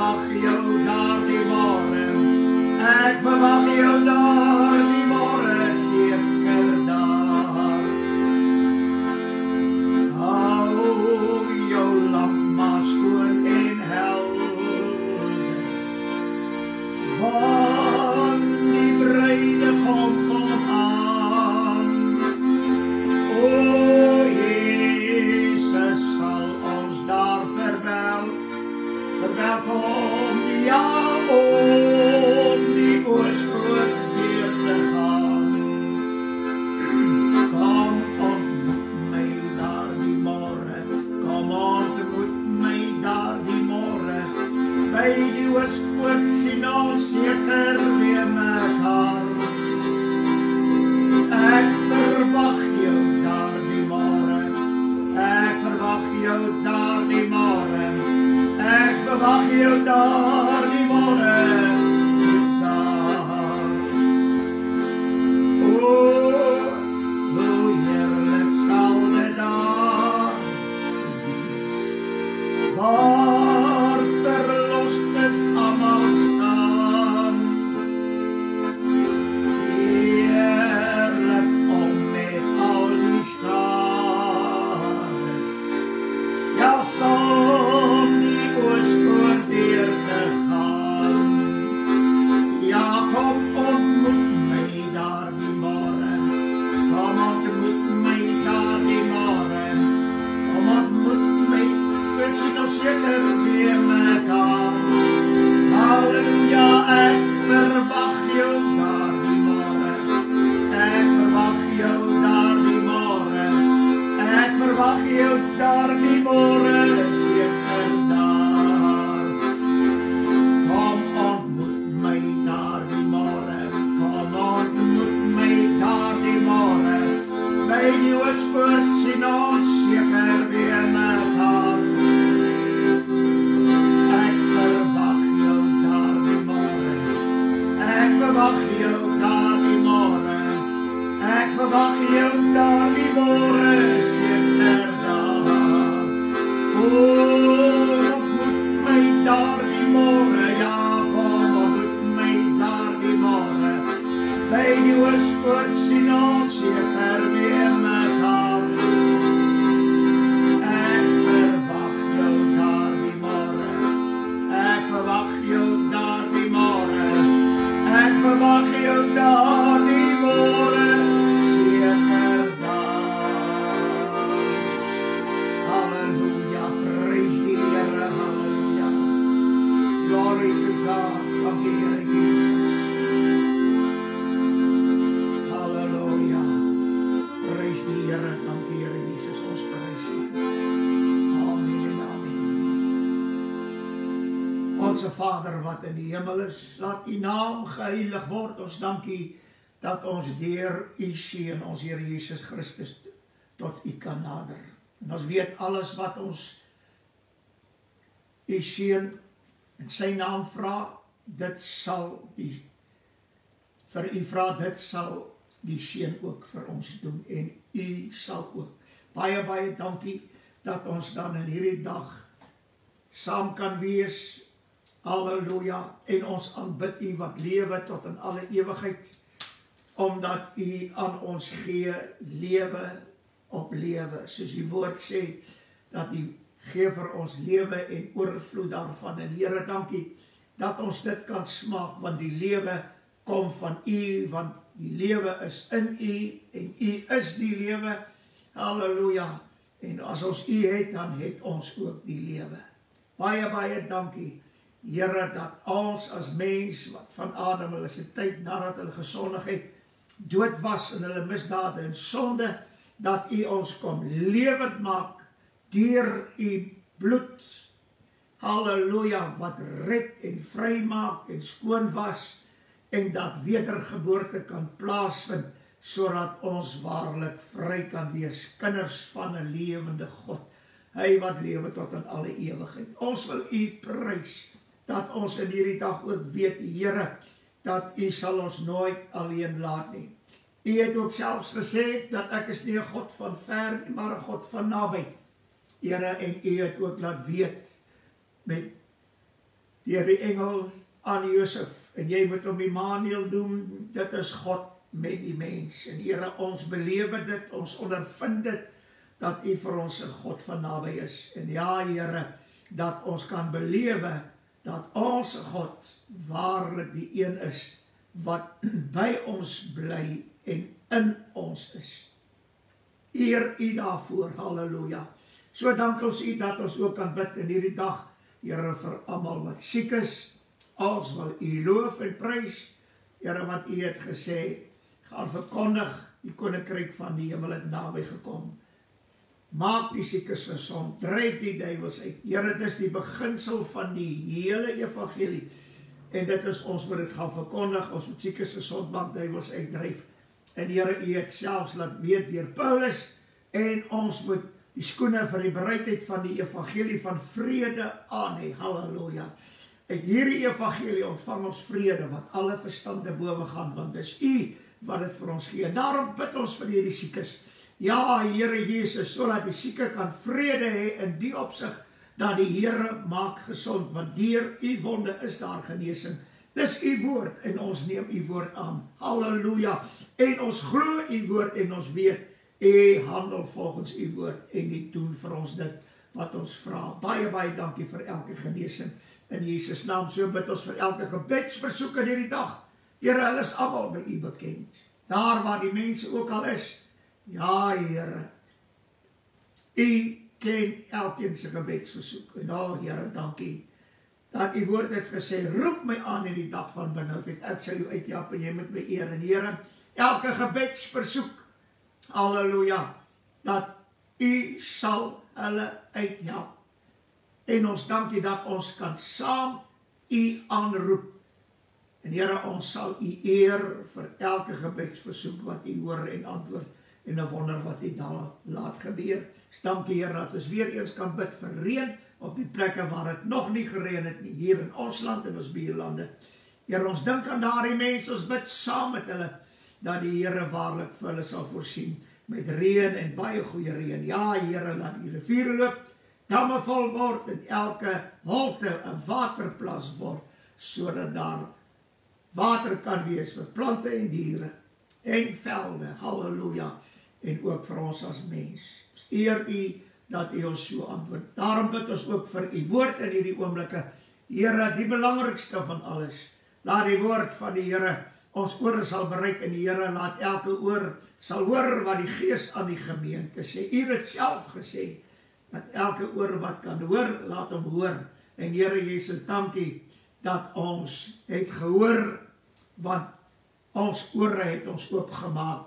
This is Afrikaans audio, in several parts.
verwag jou daar die môre. Ek verwag jou daar die môre, seker daar. Hou jou lamp maar skoon en helder, want die bruidegom kom aan. O Jesus sal ons daar verwelkom, ja, om die oorspoor weer te gaan. Kom ontmoet my daar die môre, kom ontmoet my daar die môre, by die oorspoor sien ons seker weer mekaar. Ek verwag jou daar die môre, ek verwag jou daar die môre, ek verwag jou daar die môre. Waar verlostes almal staan, heerlik om met al die skares, ja, saam die oorspoor weer te gaan. Ja, kom ontmoet my daar die môre, kom ontmoet my daar die môre, kom ontmoet my, ek sien ons seker weer mekaar. Halleluja, ek verwag jou daar die môre, ek verwag jou daar die môre, ek verwag jou daar die môre, seker daar. Kom ontmoet my daar die môre, kom ontmoet my daar die môre, by die oorspoor sien ons seker weer mekaar. Ek verwag jou daar die môre, ek verwag jou daar die môre, seker daar. O, ontmoet my daar die môre, ja, kom ontmoet my daar die môre, by die oorspoor sien ons seker weer mekaar. Ek verwag jou daar die môre, ek verwag jou daar die môre, ek verwag jou daar die môre, seker daar. Halleluja, prys die Here, halleluja. Glory to God, dank die Here Jesus. Halleluja, prys die Here, dank die Here Jesus, ons prys U. Amen en amen. Onse Vader wat in die hemel is, laat U naam geheilig word. Ons dank U dat ons deur U seun, ons Here Jesus Christus, tot U kan nader. En ons weet alles wat ons U seun in sy naam vra, dit sal die vir U vra, dit sal die seun ook vir ons doen en U sal ook. Baie, baie dankie dat ons dan in hierdie dag saam kan wees. Halleluja, en ons aanbid U wat lewe tot in alle ewigheid, omdat U aan ons gee lewe op lewe, soos die woord sê, dat U gee vir ons lewe en oorvloed daarvan. En Here, dankie dat ons dit kan smaak, want die lewe kom van U, want die lewe is in U en U is die lewe. Halleluja, en as ons U het, dan het ons ook die lewe. Baie, baie dankie, Here, dat ons as mens wat van Adam, hulle se tyd nadat hulle gesondigheid dood was in hulle misdade en sonde, dat U ons kom lewend maak deur U bloed. Halleluja, wat red en vry maak en skoon was, en dat wedergeboorte kan plaasvind, sodat ons waarlik vry kan wees, kinders van 'n lewende God, hy wat lewe tot in alle ewigheid. Ons wil U prys, dat ons in hierdie dag ook weet, Here, dat U sal ons nooit alleen laat nie. U het ook selfs gesê, dat ek is nie 'n God van ver nie, maar 'n God van naby. Here, en U het ook laat weet, met deur die engel aan Josef, en jy moet hom Immanuel noem, dit is God met die mens. En Here, ons belewe dit, ons ondervind dit, dat U vir ons 'n God van naby is. En ja, Here, dat ons kan belewe, dat ons God waarlik die een is, wat by ons bly en in ons is. Eer U daarvoor, halleluja. So dank ons U dat ons ook kan bid in hierdie dag, Here, vir almal wat siek is. Ons wil U loof en prys, Here, want U het gesê, gaan verkondig, die koninkryk van die hemel het naby gekom. Maak die siekes gesond, dryf die duiwels uit. Here, dit is die beginsel van die hele evangelie. En dit is, ons moet dit gaan verkondig, ons moet siekes gesond maak, duiwels uitdryf. En Here, U het selfs laat weet deur Paulus, en ons moet die skoene vir die bereidheid van die evangelie van vrede aan hê. Halleluja. Uit hierdie evangelie ontvang ons vrede, wat alle verstand te bowe gaan, want dis U wat dit vir ons gee. En daarom bid ons vir hierdie siekes. Ja, Here Jesus, sodat die sieke kan vrede hê in die opsig, dat die Here maak gesond, want deur U wonde is daar genesing. Dis U woord, en ons neem U woord aan. Halleluja. En ons glo U woord, en ons weet, U handel volgens U woord, en U doen vir ons dit wat ons vra. Baie, baie dankie vir elke genesing. In Jesus naam, so bid ons vir elke gebedsversoek in hierdie dag. Here, hulle is almal by U bekend. Daar waar die mense ook al is. Ja, Here. U ken elkeen se gebedsversoek. En Here, dankie. Dat U woord het gesê, roep my aan in die dag van benoudheid. Ek sal U uithelp en jy moet my eer. En Here, elke gebedsversoek, halleluja, dat U sal hulle uithelp. En ons dankie dat ons kan saam U aanroep. En Here, ons sal U eer vir elke gebedsversoek wat U hoor en antwoord, en 'n wonder wat U daar laat gebeur. Dankie Here dat ons weer eens kan bid vir reën op die plekke waar dit nog nie gereën het nie, hier in ons land en ons buurlande. Here, ons dink aan daardie mense, ons bid saam met hulle, dat die Here waarlik vir hulle sal voorsien met reën en baie goeie reën. Ja, Here, laat die riviere loop, damme vol word en elke holte 'n waterplas word, sodat daar water kan wees vir plante en diere en velde, halleluja, en ook vir ons as mens. Eer U dat U ons so antwoord. Daarom bid ons ook vir U woord in hierdie oomblikke. Here, die belangrikste van alles, laat die woord van die Here ons ore sal bereik, en die Here laat elke oor sal hoor wat die Gees aan die gemeente sê. U het self gesê, dat elke oor wat kan hoor, laat hom hoor. En Here Jesus, dankie dat ons het gehoor, want ons ore het ons oopgemaak,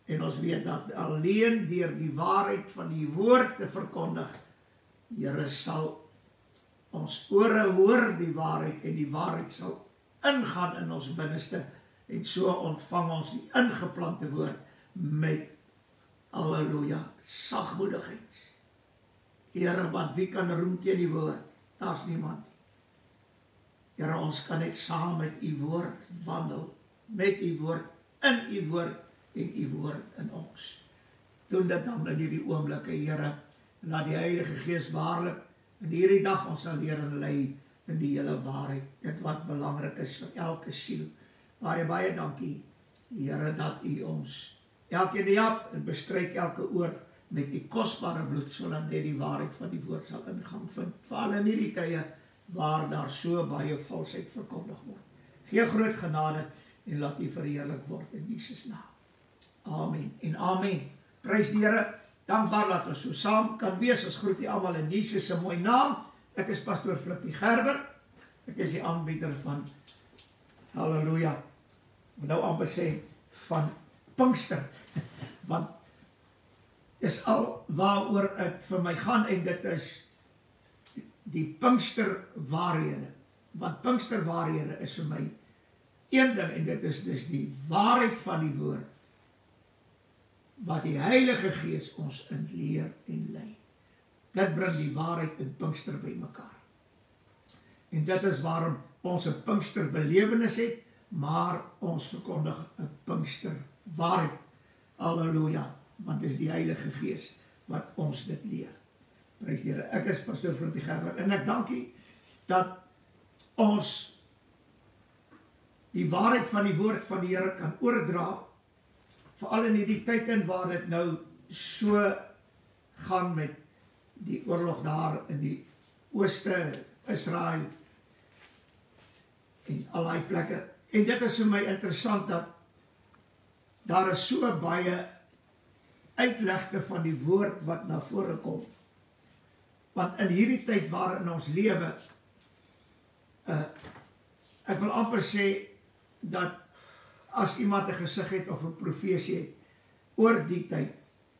en ons weet dat alleen deur die waarheid van die woord te verkondig, Here, sal ons ore hoor die waarheid, en die waarheid sal ingaan in ons binneste, en so ontvang ons die ingeplante woord met, halleluja, sagmoedigheid. Here, want wie kan roem teen die woord? Daar's niemand. Here, ons kan net saam met U woord wandel, met U woord, in U woord, en U woord in ons. Doen dit dan in hierdie oomblikke, Here, laat die Heilige Gees waarlik in hierdie dag ons sal leer en lei in die hele waarheid, dit wat belangrik is vir elke siel. Baie, baie dankie, Here, dat U ons elkeen help en bestryk elke oor met U kosbare bloed, sodat net die waarheid van die woord sal ingang vind, veral in hierdie tye waar daar so baie valsheid verkondig word. Gee groot genade en laat U verheerlik word in Jesus naam. Amen en amen. Prys die Here, dankbaar dat ons so saam kan wees. Ons groet U almal in Jesus se mooi naam. Ek is pastoor Flippie Gerber. Ek is die aanbieder van, halleluja, nou amper sê, van Pinkster. Want is al waaroor het vir my gaan, en dit is die Pinkster waarhede. Want Pinkster waarhede is vir my een ding, en dit is dus die waarheid van die woord, wat die Heilige Gees ons in leer en lei. Dit bring die waarheid in Pinkster by mekaar. En dit is waarom ons 'n Pinkster belewenis het, maar ons verkondig 'n Pinkster waarheid. Halleluja, want dit is die Heilige Gees wat ons dit leer. Prys die Here. Ek is pastoor Flippie Gerber, en ek dankie dat ons die waarheid van die woord van die Here kan oordra, veral in die tyd in waar dit nou so gaan met die oorlog daar in die ooste Israel en al die plekke. En dit is vir my interessant dat daar is so baie uitlegte van die woord wat na vore kom. Want in hierdie tyd waarin ons lewe, ek wil amper sê dat as iemand 'n gesig het of 'n profesie het oor die tyd,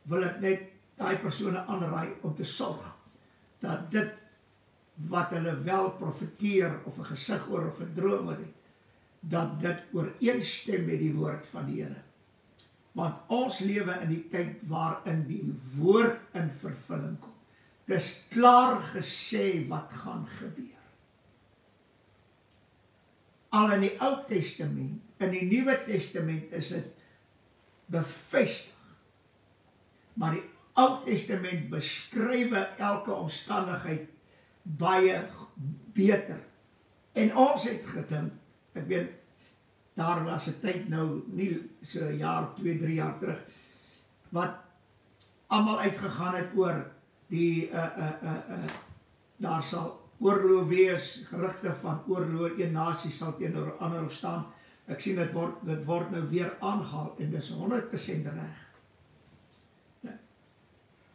wil ek net daai persone aanraai om te sorg dat dit wat hulle wel profeteer of 'n gesig oor of 'n droom oor het, dat dit ooreenstem met die woord van die Here. Want ons lewe in die tyd waarin die woord in vervulling kom. Dit is klaar gesê wat gaan gebeur. Al in die Ou Testament, in die Nuwe Testament is dit bevestig. Maar die Ou Testament beskryf elke omstandigheid baie beter. En ons het gedink, ek weet, daar was 'n tyd nou, nie so 'n jaar, 2, 3 jaar terug, wat almal uitgegaan het oor die, daar sal oorlog wees, gerugte van oorlog, een nasie sal teenoor 'n ander opstaan. Ek sien dit word nou weer aangehaal en dis 100% reg.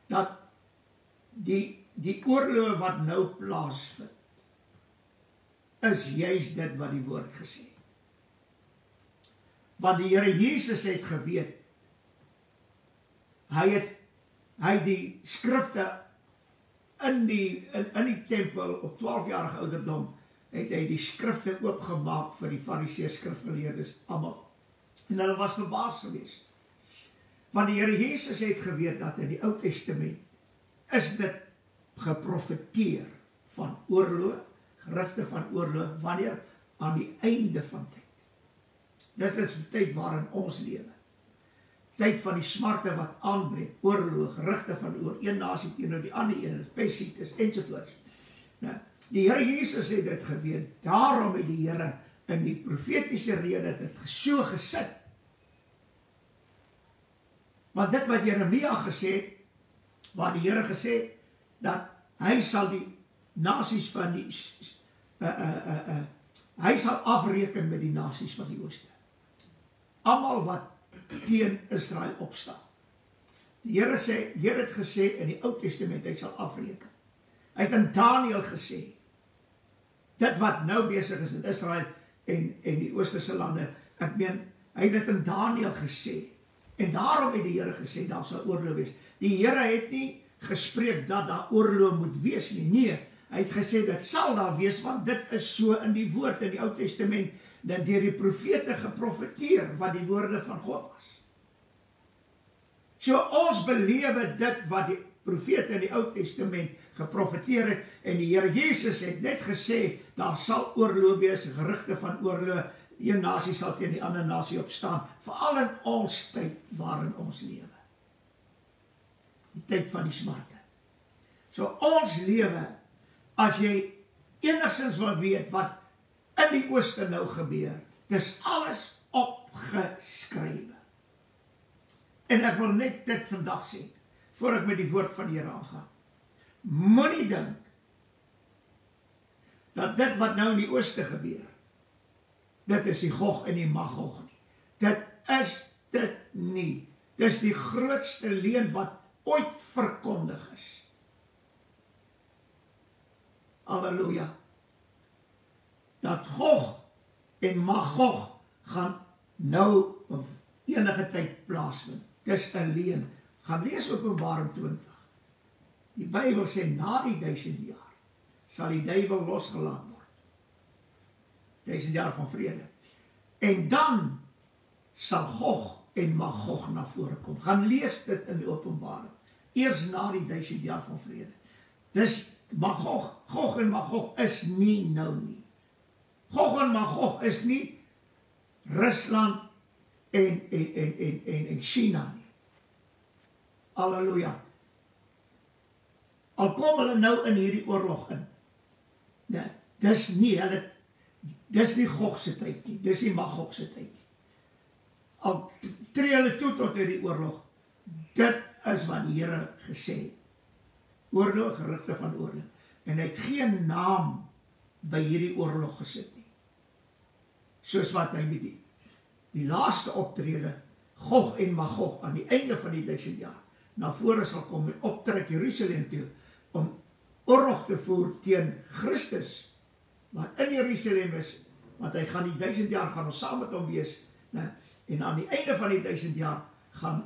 Dat die oorlog wat nou plaasvind, is juist dit wat die woord gesê het. Want die Here Jesus het geweet, hy het die skrifte in die tempel op 12-jarige ouderdom, het hy die skrifte oopgemaak vir die Fariseërs, skrifgeleerdes, almal. En hulle was verbaas geweest. Want die Here Jesus het geweet dat in die Ou Testament is dit geprofeteer van oorlog, gerugte van oorlog, wanneer aan die einde van tyd. Dit is die tyd waarin ons lewe. Tyd van die smarte wat aanbreek, oorlog, gerugte van oor een nasie teenoor die ander een, pestsiektes ensovoorts. Nou, die Here Jesus het dit geweet, daarom het die Here in die profetiese rede dit so gesit. Want dit wat Jeremia gesê het, waar die Here gesê het, dat hy sal die nasies van die, hy sal afreken met die nasies van die ooste. Almal wat teen Israel opstaan. Die Here het gesê in die Ou Testament, hy sal afreken. Hy het in Daniël gesê, dit wat nou besig is in Israel en die oosterse lande, ek meen, hy het dit in Daniël gesê, en daarom het die Here gesê, daar sal oorlog wees. Die Here het nie gespreek dat daar oorlog moet wees nie, nee, hy het gesê, dit sal daar wees, want dit is so in die woord, in die Ou Testament, dat deur die profete geprofeteer, wat die woorde van God was. So ons belewe dit wat die profete in die Ou Testament geprofeteer het, en die Here Jesus het net gesê, daar sal oorlog wees, gerugte van oorlog, een nasie sal teen die ander nasie opstaan, veral in ons tyd waarin ons lewe. Die tyd van die smarte. So ons lewe, as jy enigstens wil weet wat in die ooste nou gebeur, dis alles opgeskrywe. En ek wil net dit vandag sê, voor ek met die woord van die Here aangaan. Moenie dink dat dit wat nou in die ooste gebeur, dit is die Gog en die Magog nie. Dit is dit nie. Dit is die grootste leuen wat ooit verkondig is. Halleluja. Dat Gog en Magog gaan nou op enige tyd plaasvind. Dis 'n leuen. Gaan lees Openbaring 20. Die Bybel sê na die 1000 jaar sal die duiwel losgelaat word. 1000 jaar van vrede. En dan sal Gog en Magog na vore kom. Gaan lees dit in die Openbaring. Eers na die 1000 jaar van vrede. Dus Gog en Magog is nie nou nie. Gog en Magog is nie Rusland en China nie. Halleluja. Al kom hulle nou in hierdie oorlog in. Nee, dis nie, dis nie Gog se tyd nie, dis nie Magog se tyd nie. Al tree hulle toe tot hierdie oorlog, dit is wat die Here gesê het. Oorlog, gerugte van oorlog. En hy het geen naam by hierdie oorlog gesit nie. Soos wat hy met die laaste optrede, Gog en Magog, aan die einde van die 1000 jaar, na vore sal kom en optrek Jerusalem toe, om oorlog te voer teen Christus, wat in Jerusalem is, want hy gaan die 1000 jaar gaan ons saam met hom wees, ne? En aan die einde van die 1000 jaar gaan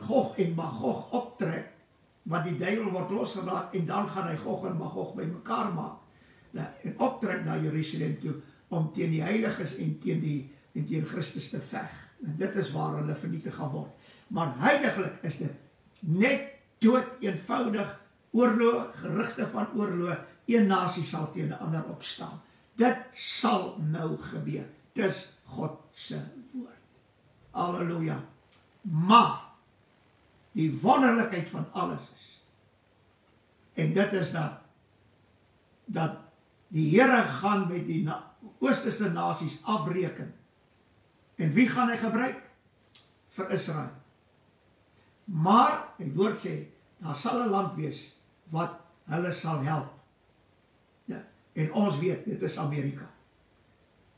Gog en Magog optrek, want die duiwel word losgelaat, en dan gaan hy Gog en Magog by mekaar maak, ne? En optrek na Jerusalem toe, om teen die heiliges en teen Christus te veg. En dit is waar hulle vernietig gaan word. Maar huidiglik is dit net dood eenvoudig oorlog, gerugte van oorlog, een nasie sal teen 'n ander opstaan. Dit sal nou gebeur. Dis God se woord. Halleluja. Maar die wonderlikheid van alles is, en dit is dat die Here gaan met die oosterse nasies afreken. En wie gaan hy gebruik? Vir Israel. Maar, die woord sê, daar sal 'n land wees wat hulle sal help. Ja, en ons weet, dit is Amerika.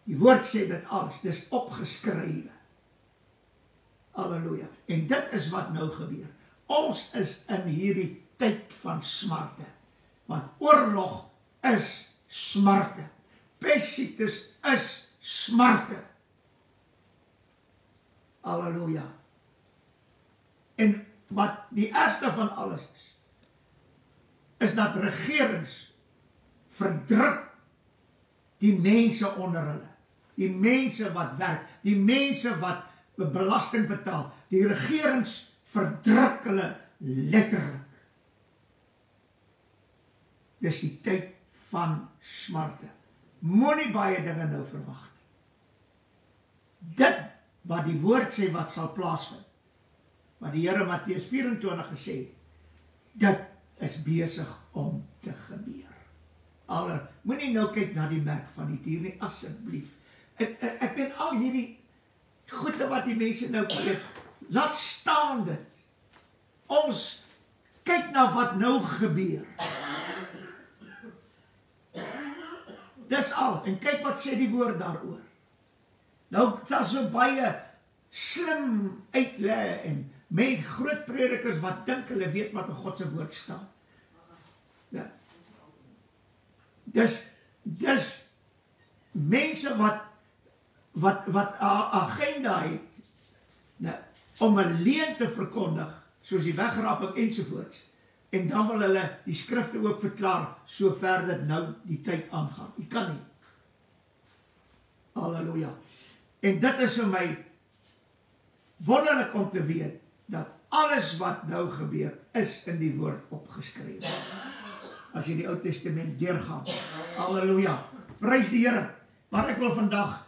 Die woord sê dit alles, dis opgeskrywe. Halleluja. En dit is wat nou gebeur. Ons is in hierdie tyd van smarte. Want oorlog is smarte. Pestsiektes is smarte. Halleluja. En wat die ergste van alles is dat regerings verdruk die mense onder hulle. Die mense wat werk, die mense wat belasting betaal. Die regerings verdruk hulle letterlik. Dis die tyd van smarte. Moenie baie dinge nou verwag nie. Dit wat die woord sê wat sal plaasvind, wat die Here Matteus 24 gesê, dit is besig om te gebeur. Moenie nou kyk na die merk van die dier nie, asseblief. Ek ben al hierdie goede wat die mense nou kyk, laat staan dit. Ons kyk na wat nou gebeur. Dis al, en kyk wat sê die woord daaroor. Nou, daar so baie slim uitlê en met groot predikers wat dink hulle weet wat in God se woord staan. Ja. Dis mense wat agenda het, nou, om 'n leuen te verkondig, soos die wegraping ensovoorts. En dan wil hulle die skrifte ook verklaar, so ver dit nou die tyd aangaan. Jy kan nie. Halleluja. En dit is vir my wonderlik om te weet, dat alles wat nou gebeur, is in die woord opgeskrywe. As jy die Ou Testament deurgaan. Halleluja. Prys die Here. Maar ek wil vandag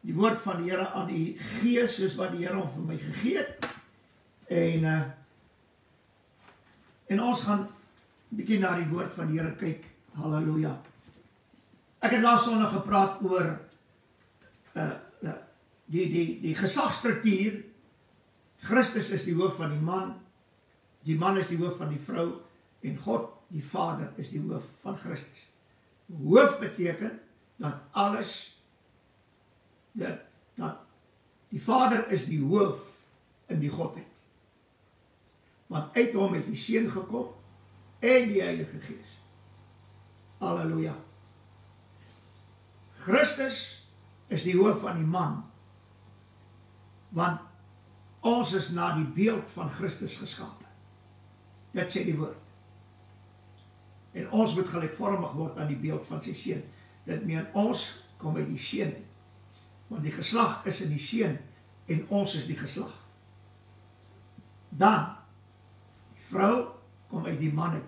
die woord van die Here aan u gee, soos wat die Here hom vir my gegee het. En ons gaan 'n bietjie na die woord van die Here kyk. Halleluja. Ek het laas Sondag gepraat oor die gesagsstruktuur. Christus is die hoof van die man is die hoof van die vrou, en God, die Vader, is die hoof van Christus. Hoof beteken dat alles, dat die Vader is die hoof in die Godheid. Want uit hom het die Seun gekom en die Heilige Gees. Halleluja. Christus is die hoof van die man, want ons is na die beeld van Christus geskape. Dit sê die woord. En ons moet gelykvormig word aan die beeld van sy Seun. Dit meen ons kom uit die Seun, want die geslag is in die Seun en ons is die geslag. Dan, die vrou kom uit die man uit.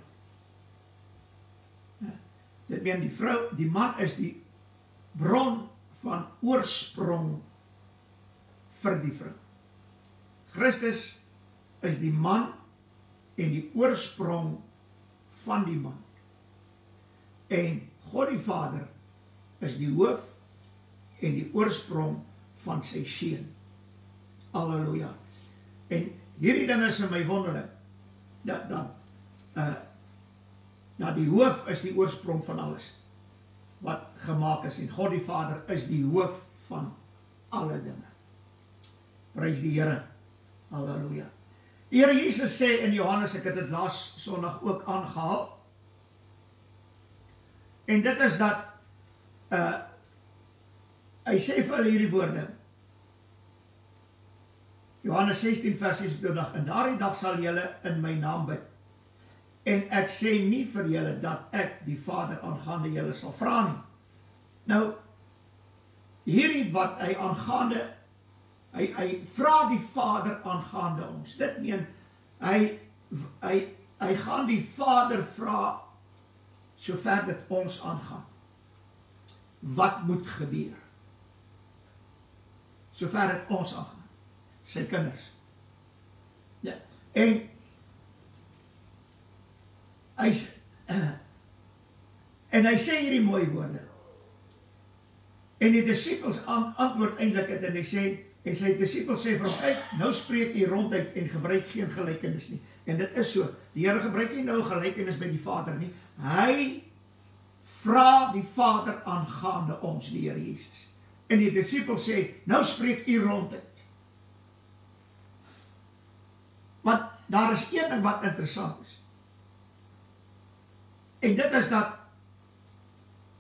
Dit meen die man is die bron van oorsprong vir die vrou. Christus is die man en die oorsprong van die man. En God die Vader is die hoof en die oorsprong van sy seun. Halleluja. En hierdie ding is in my wonderlik, dat die hoof is die oorsprong van alles wat gemaak is, en God die Vader is die hoof van alle dinge. Prys die Here. Halleluja. Die Here Jesus sê in Johannes, ek het dit laas Sondag ook aangehaal, en dit is dat hy sê vir hulle hierdie woorde, Johannes 16 vers 26, en daardie dag sal julle in my naam bid, en ek sê nie vir julle dat ek die Vader aangaande julle sal vra nie. Nou, hierdie wat hy aangaande, hy vra die Vader aangaande ons. Dit meen, hy gaan die Vader vra, sover dit ons aangaan. Wat moet gebeur? Sover dit ons aangaan. Sy kinders. Ja. En hy sê hierdie mooi woorde. En die disciples antwoord eintlik het, en sy disciples sê vir hom, kyk, nou spreek hy ronduit en gebruik geen gelykenis nie. En dit is so, die Here gebruik nie nou gelykenis by die Vader nie. Hy vra die Vader aangaande ons, die Here Jesus. En die disciples sê, nou spreek hy ronduit. Want daar is een ding wat interessant is. En dit is dat,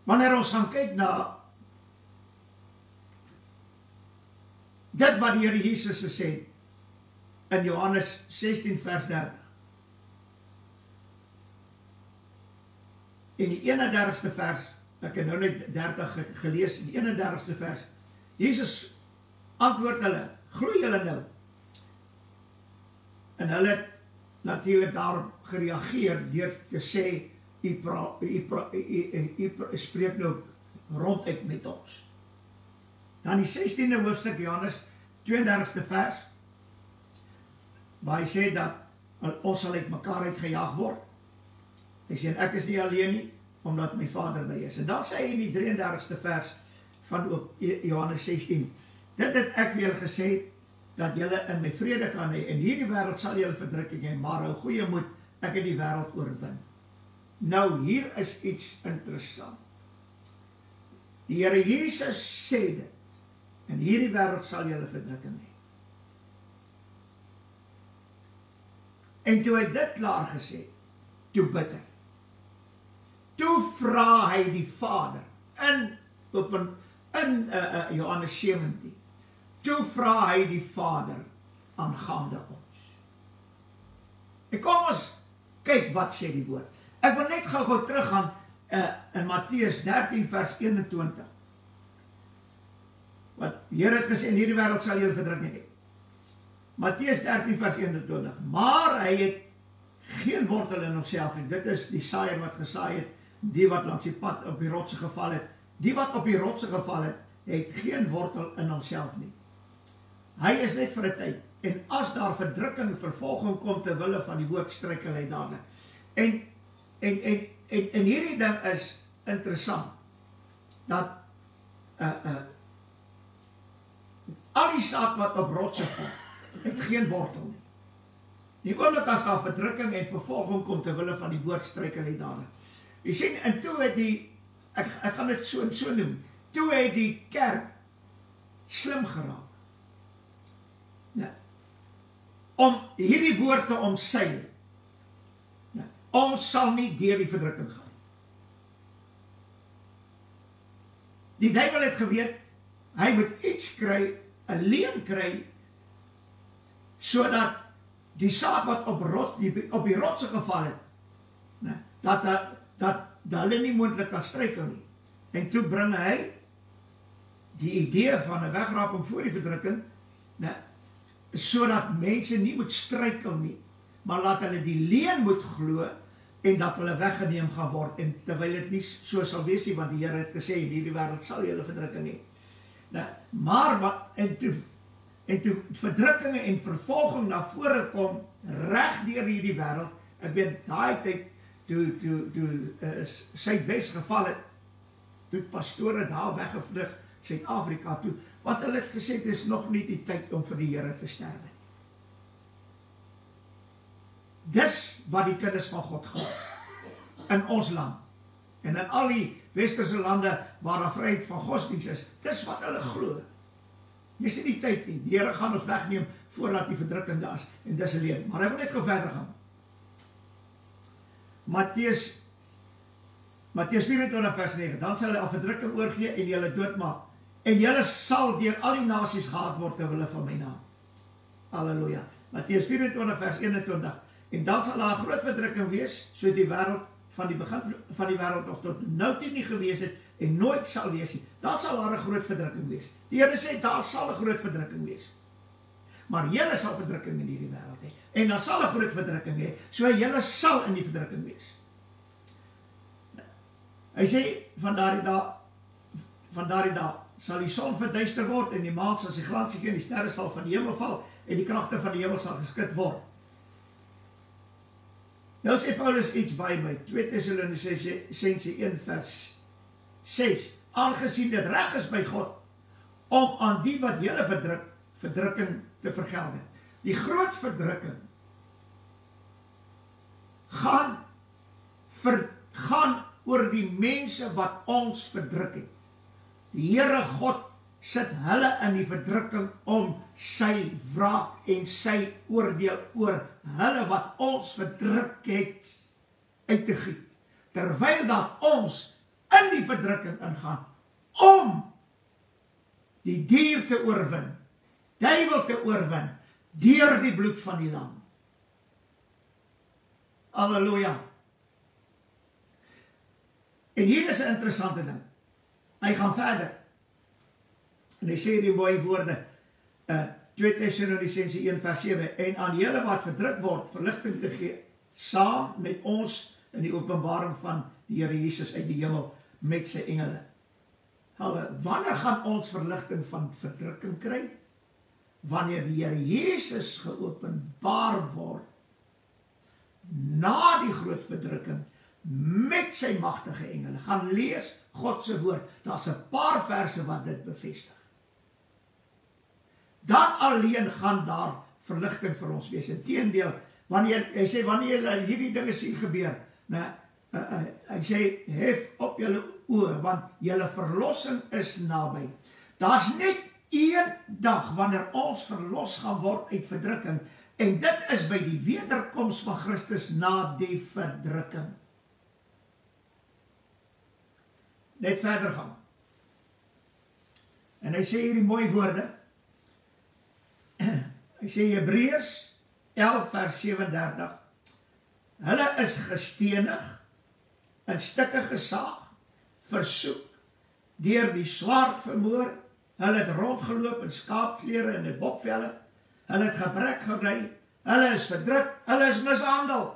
wanneer ons gaan kyk na dit wat die Here Jesus sê, in Johannes 16 vers 30. In die 31ste vers, ek het nou net 30 gelees, in die 31ste vers, Jesus antwoord hulle, glo julle nou? En hulle het natuurlijk daarop gereageer, deur te sê, u spreek nou ronduit met ons. Dan die 16e hoofstuk, Johannes 32ste vers, waar hy sê dat ons sal uit mekaar uitgejaag word. Hy sê, ek is nie alleen nie, omdat my Vader by is. En dan sê hy in die 33ste vers van Johannes 16, dit het ek vir julle gesê, dat julle in my vrede kan hê, en hierdie wêreld sal julle verdrukking hê, maar hou goeie moed, ek het die wêreld oorwin. Nou, hier is iets interessant. Die Here Jesus sê dit, en hierdie wêreld sal julle verdrukking hê. En toe hy dit klaar gesê, toe bid hy. Toe vra hy die Vader, in Johannes 17, toe vra hy die Vader aangaande ons. En kom ons, kyk wat sê die woord. Ek wil net gou teruggaan in Matteus 13 vers 21. Wat die Here het gesê, in hierdie wêreld sal julle verdrukking hê. Matteus 13 vers 21. Maar hy het geen wortel in homself nie. Dit is die saaier wat gesaai het, die wat langs die pad op die rotse geval het. Die wat op die rotse geval het, het geen wortel in homself nie. Hy is net vir 'n tyd. En as daar verdrukking, vervolging kom ter wille van die woord, struikel hy dadelik. En hierdie ding is interessant. Dat al die saad wat op rotse val, het geen wortel nie. Die oomblik as daar verdrukking en vervolging kom ter wille van die woord, struikel hy dadelik. Jy sien, en toe het ek gaan dit so noem, toe het die kerk slim geraak. Ja. Om hierdie woord te omseil. Ja. Ons sal nie deur die verdrukking gaan. Die duiwel het geweet, hy moet iets kry, 'n leuen kry, sodat die saad wat op die rotse geval het, dat hulle nie moontlik kan struikel nie. En toe bring hy die idee van 'n wegraping voor die verdrukking, sodat mense nie moet struikel nie, maar laat hulle die leuen moet glo, en dat hulle weggeneem gaan word, en terwyl dit nie so sal wees nie, want die Here het gesê, in hierdie wêreld sal julle verdrukking hê. Maar en toe verdrukkinge en vervolging na vore kom, reg deur hierdie wêreld, ek weet, daai tyd, toe Suidwes geval het, toe pastore daar weggevlug Suid-Afrika toe, want hulle het gesê, dis nog nie die tyd om vir die Here te sterwe. Dis wat die kinders van God gaan, in ons land, en in al die westerse lande, waar daar vryheid van godsdienst is, dis wat hulle glo. Dis nie die tyd nie, die Here gaan ons wegneem, voordat die verdrukking daar is, en dis alleen, maar hy wil net gou verder gaan. Mattheus 24 vers 9, dan sal hy al verdrukking oorgee en julle doodmaak, en julle sal deur al die nasies gehaat word ter wille van my naam. Halleluja. Mattheus 24 vers 21, en dan sal daar 'n groot verdrukking wees, so die wêreld van die begin van die wêreld nog tot nou toe nie gewees het, en nooit sal wees nie. Dan sal daar 'n groot verdrukking wees. Die Here sê, daar sal 'n groot verdrukking wees. Maar julle sal verdrukking in hierdie wêreld hê. En dan sal 'n groot verdrukking hê, so julle sal in die verdrukking wees. Hy sê, van daardie dag sal die son verduister word, en die maan sal sy glans gee, en die sterre sal van die hemel val, en die kragte van die hemel sal geskit word. Nou sê Paulus iets by my, 2 Tessalonisense 1 vers 6, aangesien dit reg is by God, om aan die wat julle verdrukking te vergelde. Die groot verdrukking gaan oor die mense wat ons verdruk het. Die Here God sit hulle in die verdrukking om sy wraak en sy oordeel oor hulle wat ons verdruk het uit te giet. Terwyl dat ons in die verdrukking ingaan om die dier te oorwin, duiwel te oorwin, deur die bloed van die lam. Halleluja. En hier is 'n interessante ding. Hy gaan verder. En hy sê die mooie woorde, 2 Tessalonisense 1 vers 7, en aan julle wat verdruk word, verligting te gee, saam met ons in die openbaring van die Here Jesus uit die hemel met sy engele. Wanneer gaan ons verligting van verdrukking kry? Wanneer die Here Jesus geopenbaar word, na die groot verdrukking, met sy magtige engele. Gaan lees God se woord, daar's 'n paar verse wat dit bevestig. Dan alleen gaan daar verligting vir ons wees. Inteendeel, hy sê, wanneer jy hierdie dinge sien gebeur, hy sê, hef op julle oë, want julle verlossing is naby. Daar's net een dag wanneer ons verlos gaan word uit verdrukking, en dit is by die wederkoms van Christus na die verdrukking. Net verder gaan. En hy sê hierdie mooi woorde, hy sê Hebreërs 11 vers 37, hulle is gestenig, in stukke gesaag, versoek, deur die swaard vermoor, hulle het rondgeloop in skaapklere en in bokvelle, hulle het gebrek gelei, hulle is verdruk, hulle is mishandel.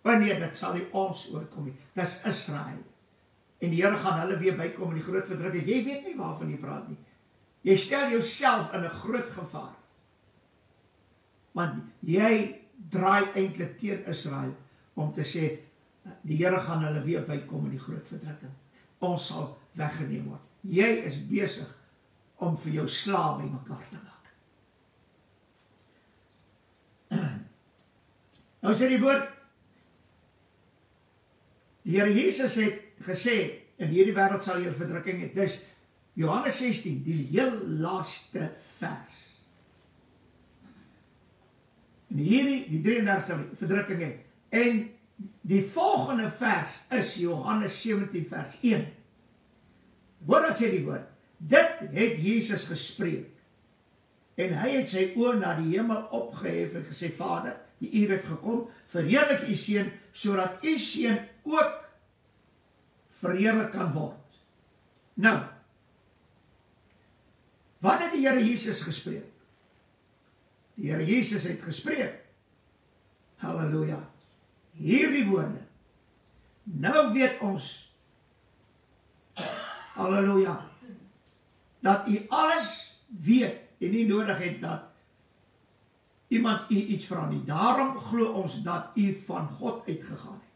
Wanneer dit sal nie ons oorkom nie, dis Israel. En die Here gaan hulle weer bykom in die groot verdrukking. Jy weet nie waarvan jy praat nie. Jy stel jouself in 'n groot gevaar. Want jy draai eintlik teen Israel om te sê, die Here gaan hulle weer bykom in die groot verdrukking. Ons sal weggeneem word. Jy is besig om vir jou slaaf by mekaar te maak. Nou sê die woord, die Here Jesus het gesê, in hierdie wêreld sal jy verdrukking hê. Dis Johannes 16, die heel laaste vers. En hierdie, die 33ste verdrukking hê. En die volgende vers is Johannes 17 vers 1. Hoor wat sê die woord? Dit het Jesus gespreek. En hy het sy oë na die hemel opgehef en gesê, Vader, die uur het gekom, verheerlik u seun, sodat u seun ook verheerlik kan word. Nou, wat het die Here Jesus gespreek? Die Here Jesus het gespreek. Halleluja. Hierdie woorde. Nou weet ons, halleluja, dat u alles weet en nie nodig het dat iemand u iets vra nie. Daarom glo ons dat u van God uitgegaan het.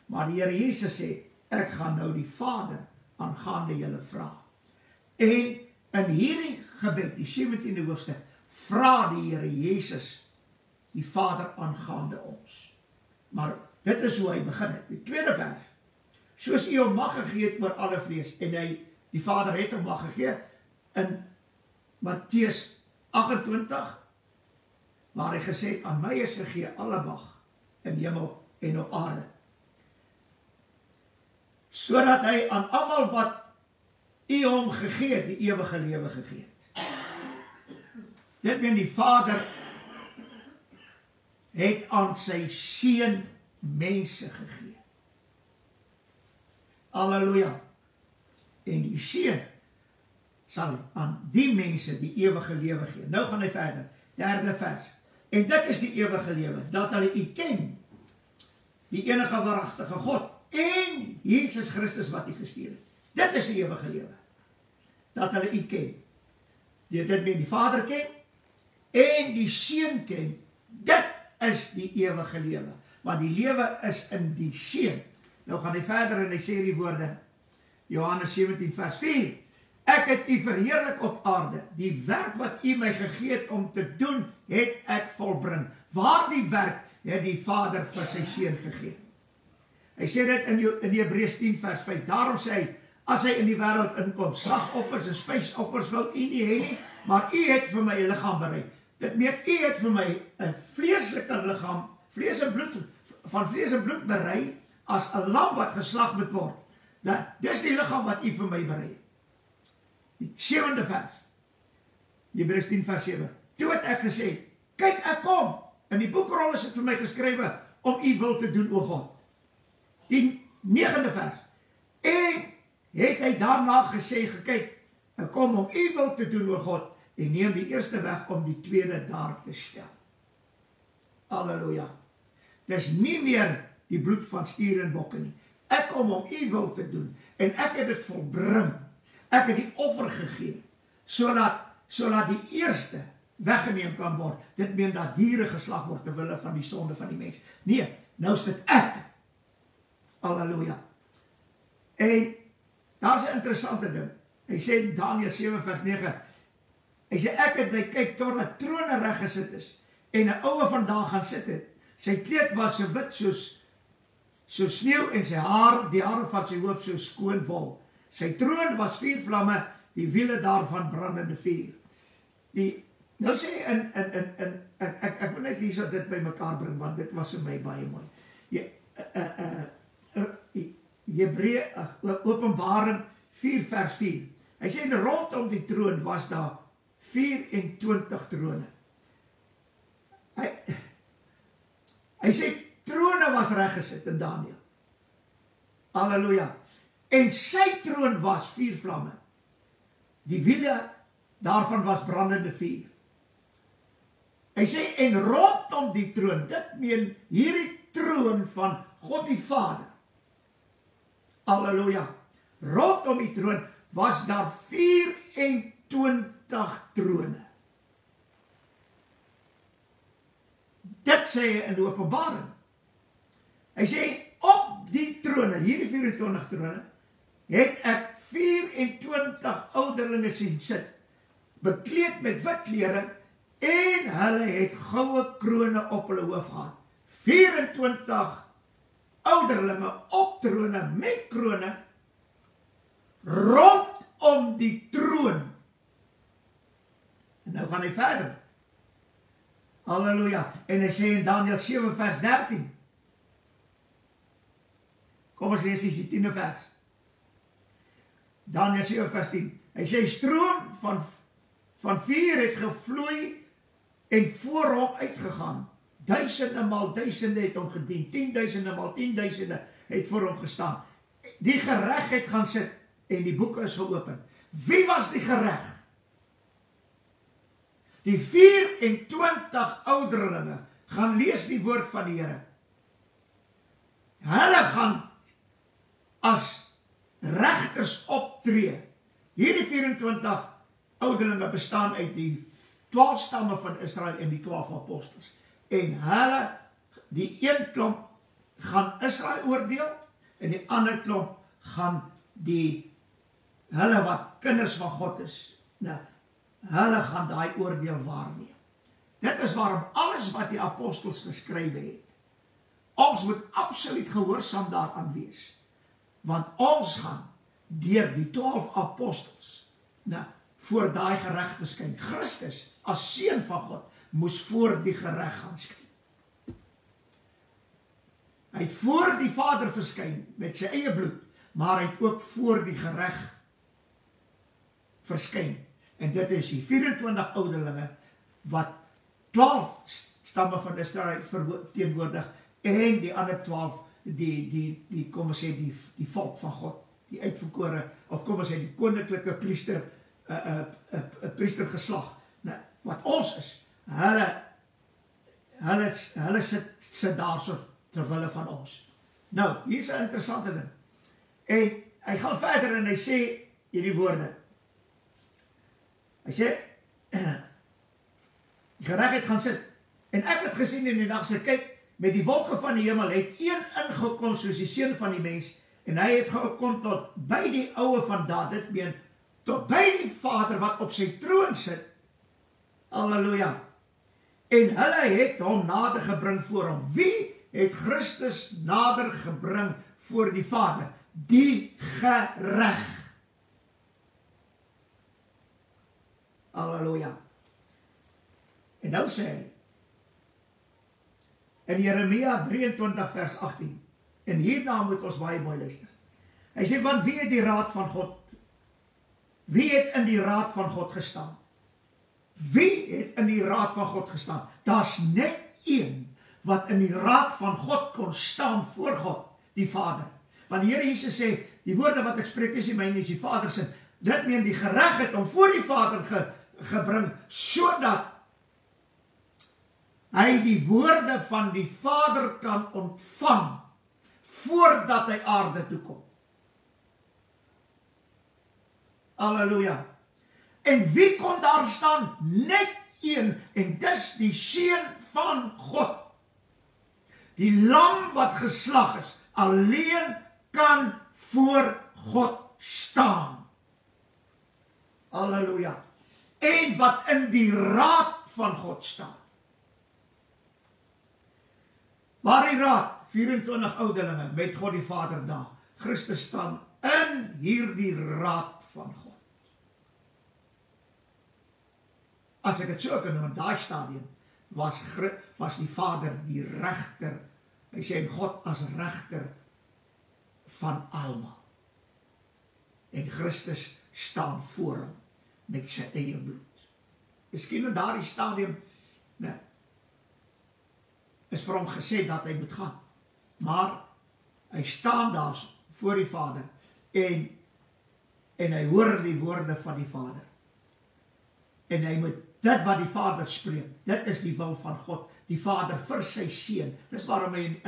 Maar die Here Jesus sê, ek gaan nou die Vader aangaande julle vra. En in hierdie gebed, die 17de hoofstuk, vra die Here Jesus die Vader aangaande ons. Maar dit is hoe hy begin het. Die tweede vers, soos u hom mag gegee het oor alle vlees, en die Vader het hom mag gegee, in Matteus 28, waar hy gesê het, aan my is gegee alle mag in hemel en op aarde, sodat hy aan almal wat u hom gegee het, die ewige lewe gegee het. Dit meen die Vader het aan sy seun mense gegee. Halleluja. En die seun sal aan die mense die ewige lewe gee. Nou gaan hy verder, derde vers. En dit is die ewige lewe, dat hulle u ken, die enige waaragtige God, en Jesus Christus wat u gestuur het. Dit is die ewige lewe, dat hulle u ken. Dit meen die Vader ken, en die seun ken. Dit is die ewige lewe, want die lewe is in die seun. Nou gaan hy verder en hy sê die woorde, Johannes 17 vers 4, ek het u verheerlik op aarde, die werk wat u my gegee het om te doen, het ek volbring. Waar die werk het die Vader vir sy seun gegee. Hy sê dit in Hebreërs 10 vers 5, daarom sê hy, as hy in die wêreld inkom, slagoffers en spysoffers wou u nie hê nie, maar u het vir my 'n liggaam berei. Dit meen, u het vir my 'n vleeslike liggaam, van vlees en bloed berei, as 'n lam wat geslag moet word. Dis die liggaam wat u vir my berei het. Die 7de vers, Hebreërs 10 vers 7, toe het ek gesê, kyk ek kom, in die boekrol is dit vir my geskrywe, om u wil te doen, o God. Die 9de vers, en het hy daarna gesê, gekyk, ek kom om u wil te doen, o God, en neem die eerste weg om die tweede daar te stel. Halleluja. Dis nie meer die bloed van stiere en bokke nie. Ek kom om u wil te doen, en ek het dit volbring. Ek het die offer gegee, sodat die eerste weggeneem kan word. Dit meen dat diere geslag word ter wille van die sonde van die mens. Nee, nou is dit ek. Halleluja. En daar is 'n interessante ding. Hy sê in Daniël 7 vers 9, hy sê ek het by kyk tot 'n troon reg gesit is, en 'n oue vandag gaan sit het. Sy kleed was so wit soos sneeu, en die hare van sy hoof so skoon wol. Sy troon was 4 vlamme, die wiele daarvan brandende vuur. Nou sê ek wil net hierso dit by mekaar bring, want dit was vir my baie mooi. Openbaring 4 vers 4. Hy sê rondom die troon was daar 24 trone. Hy sê trone was reggesit in Daniël. Halleluja. En sy troon was 4 vlamme. Die wiele daarvan was brandende vuur. Hy sê, en rondom die troon, dit meen hierdie troon van God die Vader. Halleluja. Rondom die troon was daar 24 trone. Dit sê hy in die Openbaring. Hy sê, op die trone, hierdie 24 trone, het ek 24 ouderlinge sien sit, bekleed met wit klere, en hulle het goue krone op hulle hoof gehad. 24 ouderlinge op trone met krone, rondom die troon. En nou gaan hy verder. Halleluja. En hy sê in Daniël 7 vers 13. Kom ons lees die 10de vers. Daniël 7 vers 10. Hy sê stroom van vuur het gevloei en voor hom uitgegaan. Duisende maal duisende het hom gedien. 10.000 maal 10.000 het voor hom gestaan. Die gereg het gaan sit en die boeke is geopen. Wie was die gereg? Die 24 ouderlinge gaan lees die woord van die Here. Hulle gaan as regters optree. Hierdie 24 ouderlinge bestaan uit die 12 stamme van Israel en die 12 apostels. En hulle, die een klomp gaan Israel oordeel en die ander klomp gaan hulle wat kinders van God is, hulle gaan daai oordeel waarneem. Dit is waarom alles wat die apostels geskrywe het, ons moet absoluut gehoorsaam daaraan wees, want ons gaan deur die 12 apostels voor daai gereg verskyn. Christus as seun van God moes voor die gereg gaan skyn. Hy het voor die Vader verskyn met sy eie bloed, maar hy het ook voor die gereg verskyn. En dit is die 24 ouderlinge wat 12 stamme van Israel verteenwoordig en die ander 12 kom ons sê die volk van God, die uitverkore, of kom ons sê die koninklike priestergeslag, wat ons is, hulle sit daar so terwille van ons. Nou, hier is 'n interessante ding. En hy gaan verder en hy sê hierdie woorde. Hy sê, die geregtigheid gaan sit. En ek het gesien in die nag, sê, kyk, met die wolke van die hemel het een ingekom soos die seun van die mens, en hy het gekom tot by die oue van daar, dit meen, tot by die Vader wat op sy troon sit. Halleluja. En hulle het hom nader gebring voor hom. Wie het Christus nader gebring voor die Vader? Die gereg. Halleluja. En nou sê hy, in Jeremia 23 vers 18, en hierna moet ons baie mooi luister. Hy sê, want wie het in die raad van God gestaan? Wie het in die raad van God gestaan? Daar's net een wat in die raad van God kon staan voor God, die Vader. Want die Here Jesus sê, die woorde wat ek spreek is nie myne, is die Vader se. Dit meen die geregtigheid om voor die Vader gebring, sodat hy die woorde van die Vader kan ontvang, voordat hy aarde toe kom. Halleluja. En wie kon daar staan? Net een, en dis die seun van God. Die lam wat geslag is, alleen kan voor God staan. Halleluja. En wat in die raad van God staan. Waar die raad, 24 ouderlinge met God die Vader daar. Christus staan in hierdie raad van God. As ek het so kan noem, in daai stadium was die Vader die regter. Hy sê God as regter van almal. En Christus staan voor hom met sy eie bloed. Miskien in daardie stadium is vir hom gesê dat hy moet gaan. Maar hy staan daar voor die Vader en hy hoor die woorde van die Vader. En hy moet dit wat die Vader spreek, dit is die wil van God, die Vader vir sy seun. Dis waarom hy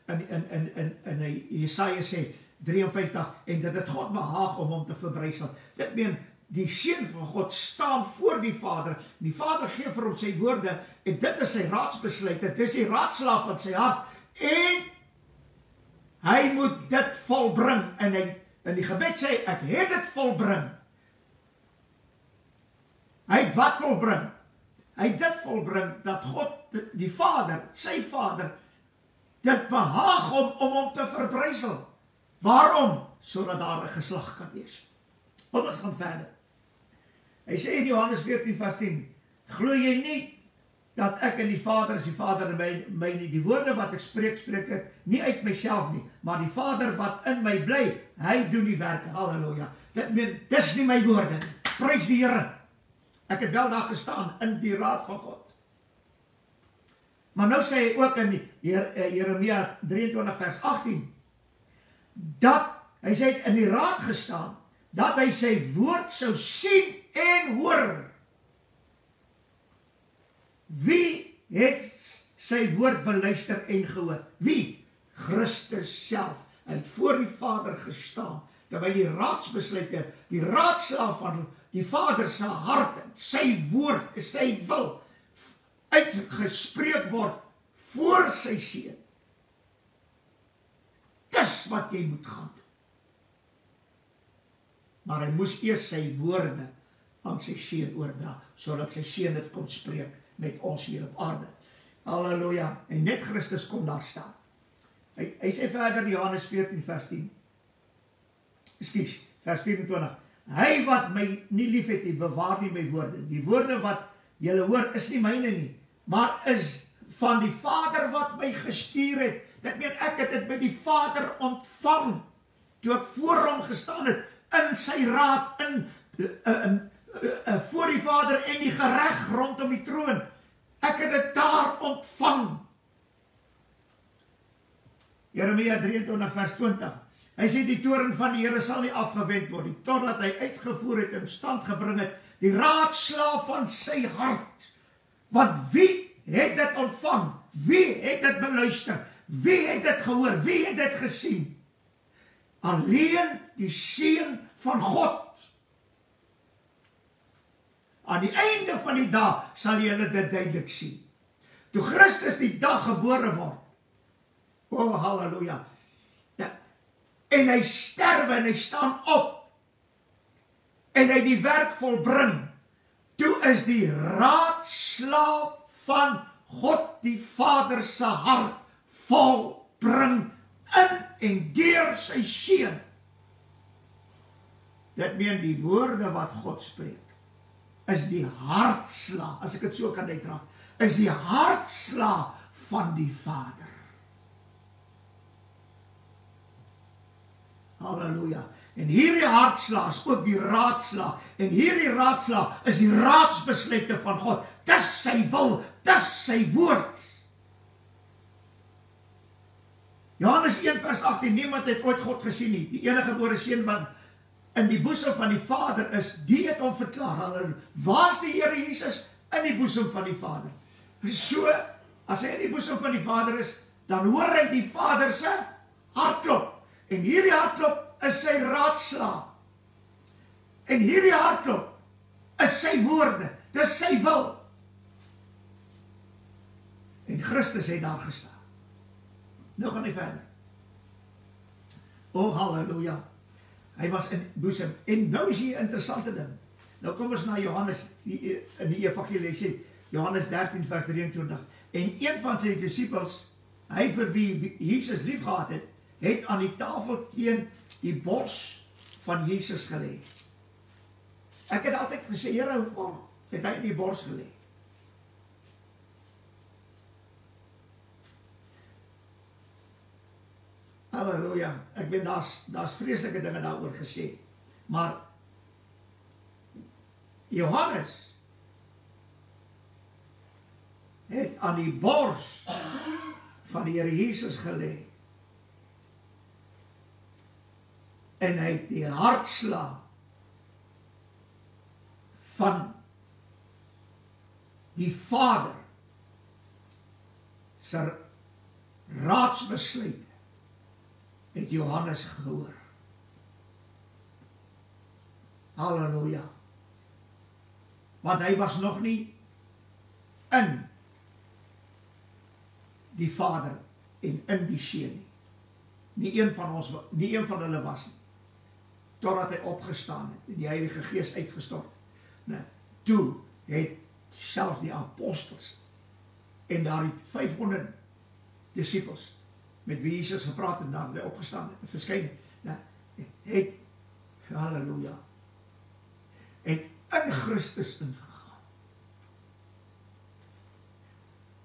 in Jesaja sê 53, en dit het God behaag om hom te verbrysel. Dit meen, die seun van God staan voor die Vader, en die Vader gee vir hom sy woorde, en dit is sy raadsbesluit, dit is die raadslaaf van sy hart, en hy moet dit volbring, en hy in die gebed sê, ek het dit volbring. Hy het wat volbring? Hy het dit volbring, dat God, die Vader, sy Vader, dit behaag om hom te verbrysel. Waarom? Sodat daar 'n geslag kan wees. Ons gaan verder. Hy sê in Johannes 14 vers 10, glo jy nie dat ek in die Vader is, die Vader in my nie, die woorde wat ek spreek ek nie uit myself nie, maar die Vader wat in my bly, hy doen die werke. Halleluja. Dis nie my woorde nie. Prys die Here. Ek het wel daar gestaan in die raad van God. Maar nou sê hy ook in Jeremia 23 vers 18, dat hy sê in die raad gestaan, dat hy sy woord sou sien en hoor. Wie het sy woord beluister en gehoor? Wie? Christus self. Hy het voor die Vader gestaan, terwyl die raadsbesluite, die raadslaaf van die Vader se hart, sy woord, sy wil, uitgespreek word voor sy seun. Dis wat jy moet gaan doen. maar hy moes eers sy woorde aan sy seun oordra, sodat sy seun dit kon spreek met ons hier op aarde. Halleluja, en net Christus kom daar staan. Hy sê verder, Johannes 14 vers 10, vers 24, hy wat my nie lief het nie, bewaar nie my woorde. Die woorde wat julle hoor, is nie myne nie, maar is van die Vader wat my gestuur het. Dit meen ek het dit by die Vader ontvang, toe ek voor hom gestaan het, in sy raad, voor die Vader en die gereg rondom die troon. Ek het dit daar ontvang. Jeremia 23 vers 20. Hy sê die toorn van die Here sal nie afgewend word nie, totdat hy uitgevoer het en stand gebring het, die raadslaaf van sy hart. Want wie het dit ontvang? Wie het dit beluister? Wie het dit gehoor? Wie het dit gesien? Alleen die Seun van God. Aan die einde van die dag sal julle dit duidelik sien. Toe Christus die dag gebore word, o halleluja, en hy sterwe en hy staan op, en hy die werk volbring, toe is die raadslaaf van God die Vader se hart volbring in en deur sy seun. Dit meen die woorde wat God spreek, is die hartslag, as ek het so kan uitdra, is die hartslag van die Vader. Halleluja. En hierdie hartslag is ook die raadslag, en hierdie raadslag is die raadsbesluite van God. Dis sy wil, dis sy woord. Johannes 1 vers 18, niemand het ooit God gesien nie. Die enige gebore seun wat in die boesem van die Vader is, die het hom verklaar. Waar is die Here Jesus? In die boesem van die Vader. So, as hy in die boesem van die Vader is, dan hoor hy die Vader se hartklop. En hierdie hartklop is sy raadslaag. En hierdie hartklop is sy woorde. Dis sy wil. En Christus het daar gestaan. Nou gaan hy verder. O halleluja. Hy was in boesem. En nou is hier 'n interessante ding. Nou kom ons na Johannes in die evangelie. Hy sê Johannes 13 vers 23. En een van sy disippels, hy vir wie Jesus lief gehad het, het aan die tafel teen die bors van Jesus gelê. Ek het altyd gesê, Here, hoekom het hy in die bors gelê? Halleluja, ek weet daar's vreeslike dinge daaroor gesê, maar Johannes het aan die bors van die Here Jesus gelê, en hy het die hartslag van die Vader se raadsbesluite het Johannes gehoor. Halleluja. Want hy was nog nie in die Vader en in die Seun nie. Nie een van hulle was nie. Totdat hy opgestaan het en die Heilige Gees uitgestort. Nou, toe het selfs die apostels en daar die 500 disippels met wie Jesus gepraat het, nadat hy opgestaan het, verskyn het, halleluja, het in Christus ingegaan.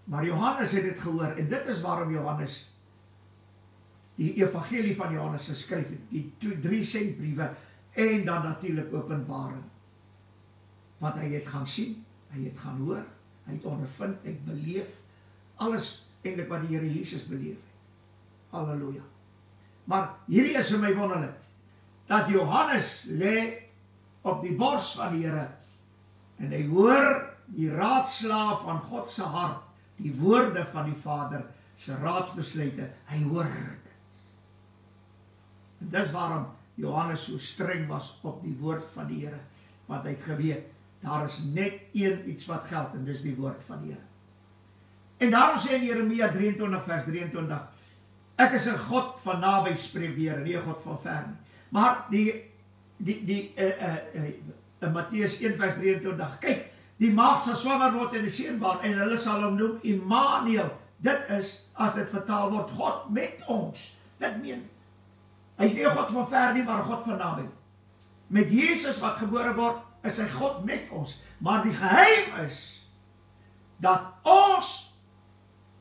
Maar Johannes het dit gehoor, en dit is waarom Johannes die evangelie van Johannes geskryf het, die 3 sendbriewe, en dan natuurlik Openbaring. Want hy het gaan sien, hy het gaan hoor, hy het ondervind, hy het beleef, alles eintlik wat die Here Jesus beleef het. Halleluja. Maar hierdie is vir my wonderlik, dat Johannes lê op die bors van die Here, en hy hoor die raadslaaf van God se hart, die woorde van die Vader se raadsbesluite, hy hoor dit. En dis waarom Johannes so streng was op die woord van die Here, want hy het geweet, daar is net iets wat geld, en dis die woord van die Here. En daarom sê in Jeremia 23 vers 23, ek is 'n God van naby, spreek die Here, nie 'n God van ver nie. Maar die Matteus 1 vers 23, kyk, die maagd sal swanger word en 'n seun baar, en hulle sal hom noem Immanuel. Dit is, as dit vertaal word, God met ons. Dit meen, hy is nie 'n God van ver nie, maar 'n God van naby. Met Jesus wat gebore word, is hy God met ons. Maar die geheim is, dat ons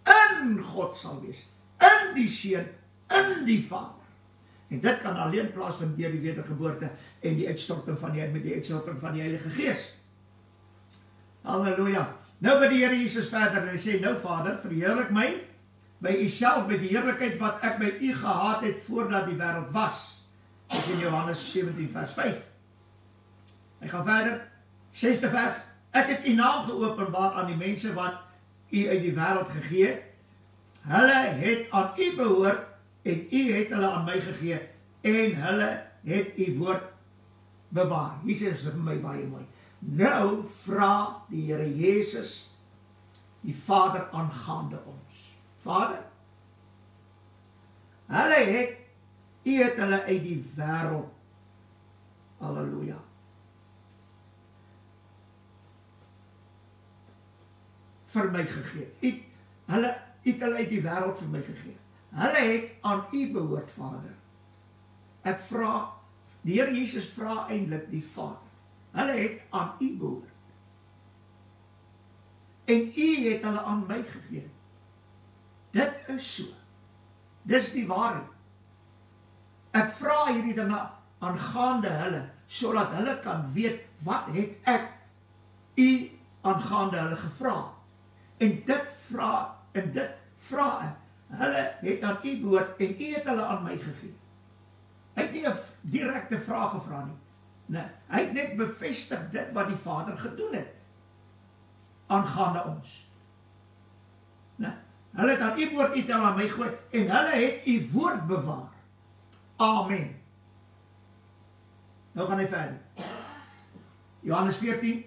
in God sal wees, in die Seun, in die Vader. En dit kan alleen plaasvind deur die wedergeboorte en die uitstorting van die Heilige Gees. Halleluja. Nou by die Here Jesus verder en hy sê, nou Vader, verheerlik my by u self met die heerlikheid wat ek by u gehad het voordat die wêreld was. Dit is in Johannes 17 vers 5. Hy gaan verder, 6de vers, ek het u naam geopenbaar aan die mense wat u uit die wêreld gegee het. Hulle het aan u behoort en u het hulle aan my gegee en hulle het u woord bewaar. Hier sê vir my baie mooi. Nou vra die Here Jesus die Vader aangaande ons. Vader, u het hulle uit die wêreld, halleluja, vir my gegee. U het hulle uit die wêreld vir my gegee. Hulle het aan u behoort, Vader. Ek vra, die Here Jesus vra eintlik die Vader. Hulle het aan u behoort. En u het hulle aan my gegee. Dit is so. Dis die waarheid. Ek vra hierdie dinge aangaande hulle, sodat hulle kan weet, wat het ek u aangaande hulle gevra. En dit vra ek. Hulle het aan u behoort en u het hulle aan my gegee. Hy het nie 'n direkte vraag gevra nie. Nee, hy het net bevestig dit wat die Vader gedoen het aangaande ons. Nee, hulle het aan u behoort, u het hulle aan my gegee en hulle het u woord bewaar. Amen. Nou gaan hy verder. Johannes 14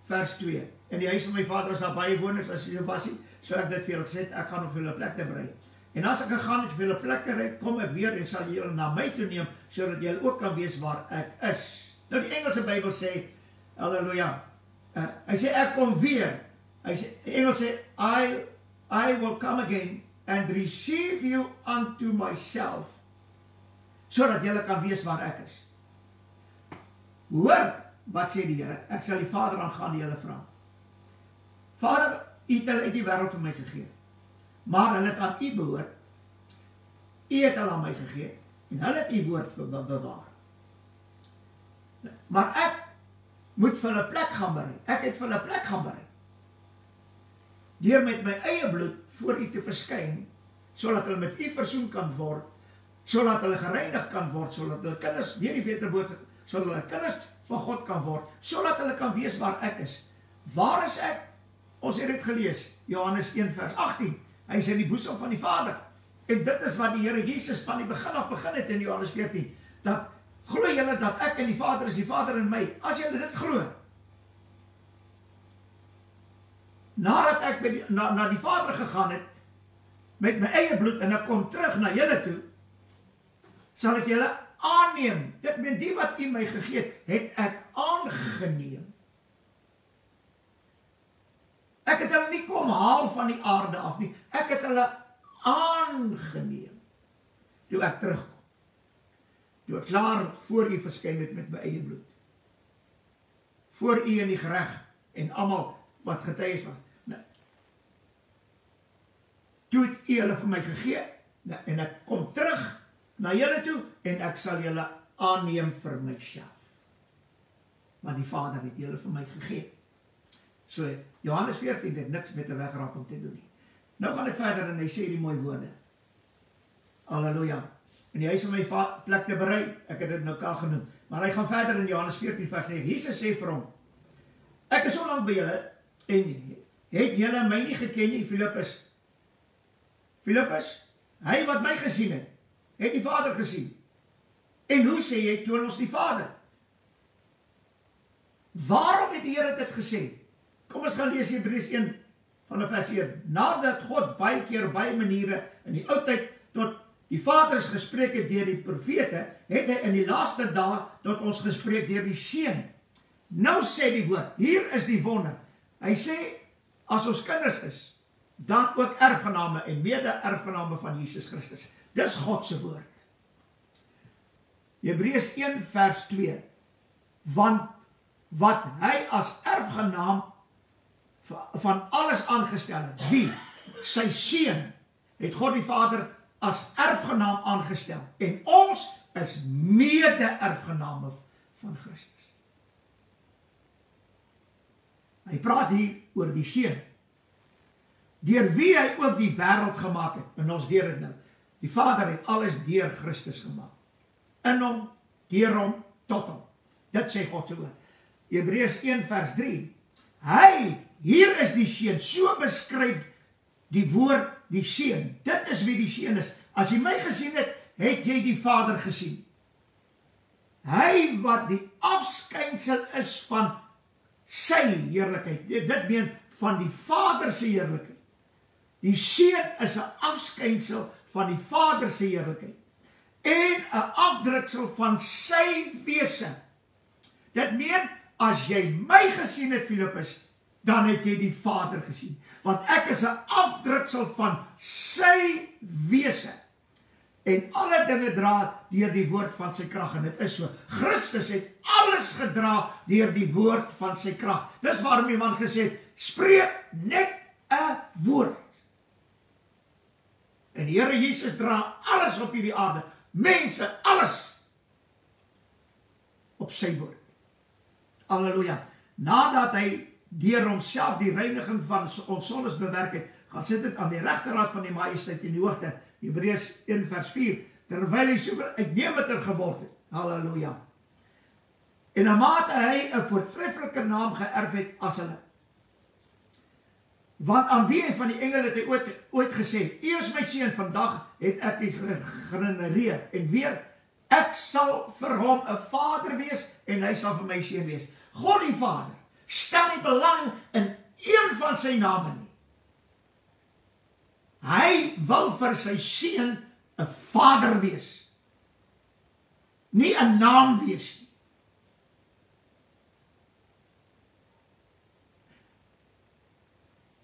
vers 2. In die huis van my Vader is daar baie wonings, as jy was nie, so ek dit vir julle gesê, ek gaan op julle plek te berei. En as ek gegaan het vir julle plek te berei, kom ek weer en sal julle na my toe neem, sodat julle ook kan weet waar ek is. Nou die Engelse Bybel sê, halleluja, hy sê ek kom weer. Hy sê, Engels sê, I will come again and receive you unto myself, sodat julle kan weet waar ek is. Hoor, wat sê die Here? Ek sal die Vader aangaande julle vra. Vader, u het hulle uit die wêreld vir my gegee, maar hulle het aan u behoort. U het hulle aan my gegee en hulle het u woord bewaar. Maar ek moet vir hulle plek gaan berei. Ek het vir hulle plek gaan berei. Deur met my eie bloed voor u te verskyn, sodat hulle met u versoen kan word, sodat hulle gereinig kan word, sodat hulle kinders deur die wedergeboorte, sodat hulle kinders van God kan word, sodat hulle kan weet waar ek is. Waar is ek? Ons het dit gelees, Johannes 1 vers 18. Hy is in die boesem van die Vader. En dit is wat die Here Jesus van die begin af begin het in Johannes 14. Dat glo julle dat ek en die Vader is, die Vader in my. As julle dit glo, nadat ek na die Vader gegaan het, met my eie bloed, en ek kom terug na julle toe, sal ek julle aanneem. Dit meen die wat u my gegee het ek aangeneem. Ek het hulle nie kom haal van die aarde af nie. Ek het hulle aangeneem. Toe ek terugkom. Toe ek klaar voor u verskyn het met my eie bloed. Voor u in die gereg en almal wat getuies was. Nou, toe het u hulle vir my gegee. Nou, en ek kom terug na julle toe en ek sal julle aanneem vir myself. Want die Vader het julle vir my gegee. So, Johannes 14 het niks met 'n wegraping te doen nie. Nou gaan ek verder en hy sê die mooi woorde. Halleluja. En hy is om my plek te berei, ek het dit nou al genoem. Maar hy gaan verder in Johannes 14 vers 9. Jesus sê vir hom, ek is so lank by julle en het julle my nie geken nie, Filippus. Filippus, hy wat my gesien het die Vader gesien. En hoe sê jy, toon ons die Vader? Waarom het die Here dit gesê? Kom ons gaan lees Hebreërs 1 van vers 1. Nadat God baie keer op baie maniere in die oudheid tot die Vader gespreek het deur die profete, het hy in die laaste dae tot ons gespreek deur die Seun. Nou sê die woord, hier is die wonder. Hy sê, as ons kinders is, dan ook erfgename en mede-erfgename van Jesus Christus. Dis God se woord. Hebreërs 1 vers 2. Want wat hy as erfgenaam van alles aangestel het, wie? Sy Seun, het God die Vader as erfgenaam aangestel. En ons is mede-erfgename van Christus. Hy praat hier oor die Seun, deur wie hy ook die wêreld gemaak het. En ons weet dit nou. Die Vader het alles deur Christus gemaak. In hom, deur hom, tot hom. Dit sê God se woord. Hebreërs 1 vers 3. Hy, hier is die Seun, so beskryf die woord die Seun. Dit is wie die Seun is. As jy my gesien het, het jy die Vader gesien. Hy wat die afskynsel is van sy heerlikheid. Dit meen van die Vader se heerlikheid. Die Seun is 'n afskynsel van die Vader se heerlikheid en 'n afdruksel van sy wese. Dit meen, as jy my gesien het, Filippus, dan het jy die Vader gesien. Want ek is 'n afdruksel van sy wese. En alle dinge dra deur die woord van sy krag. En dit is so. Christus het alles gedra deur die woord van sy krag. Dis waarom die man gesê het, spreek net 'n woord. En die Here Jesus dra alles op hierdie aarde. Mense, alles op sy woord. Halleluja. Nadat hy deur homself die reiniging van ons sondes bewerk het, gaan sit dit aan die regterhand van die majesteit in die hoogte. Hebreërs 1 vers 4. Terwyl hy so uitnemender geword het. Halleluja. En na mate hy 'n voortreffelike naam geërf het as hulle. Want aan wie van die engele het hy ooit gesê, U is my seun, vandag het ek u gegenereer. En weer, ek sal vir hom 'n vader wees en hy sal vir my seun wees. God die Vader stel nie belang in een van sy name nie. Hy wil vir sy seun 'n vader wees. Nie 'n naam wees nie.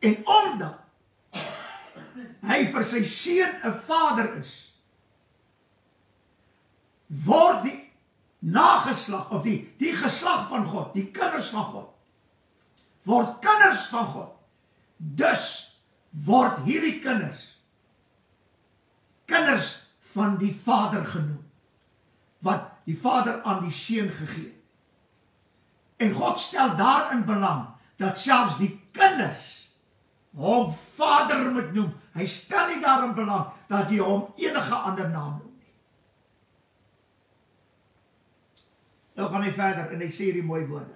En omdat hy vir sy seun 'n vader is, word die nageslag, of die geslag van God, die kinders van God, word kinders van God. Dus word hierdie kinders van die Vader genoem, wat die Vader aan die Seun gegee het. En God stel daarin belang, dat selfs die kinders hom Vader moet noem. Hy stel nie daarin belang, dat jy hom enige ander naam noem nie. Nou gaan hy verder, en hy sê hierdie mooi woorde.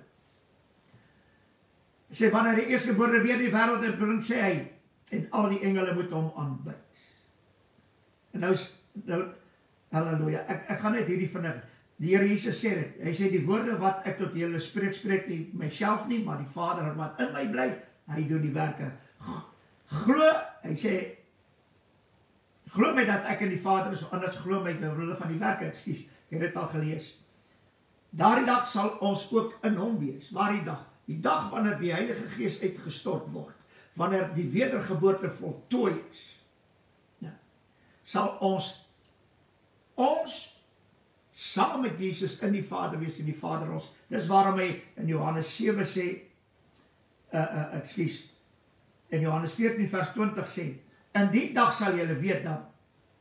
Hy sê, wanneer die eerstgebore weer die wêreld inbring, sê hy, en al die engele moet hom aanbid. En nou halleluja, ek gaan net hierdie vinnig, die Here Jesus sê dit, hy sê die woorde wat ek tot julle spreek nie myself nie, maar die Vader wat in my bly, hy doen die werke. Glo, hy sê, glo my dat ek in die Vader is, anders glo my hulle van die werke, ekskuus, ek het dit al gelees. Daardie dag sal ons ook in hom wees. Waar die dag? Die dag wanneer die Heilige Gees uitgestort word, wanneer die wedergeboorte voltooi is, ja, sal ons saam met Jesus in die Vader wees en die Vader ons. Dis waarom hy in Johannes 7 sê, in Johannes 14 vers 20 sê, in die dag sal julle weet dat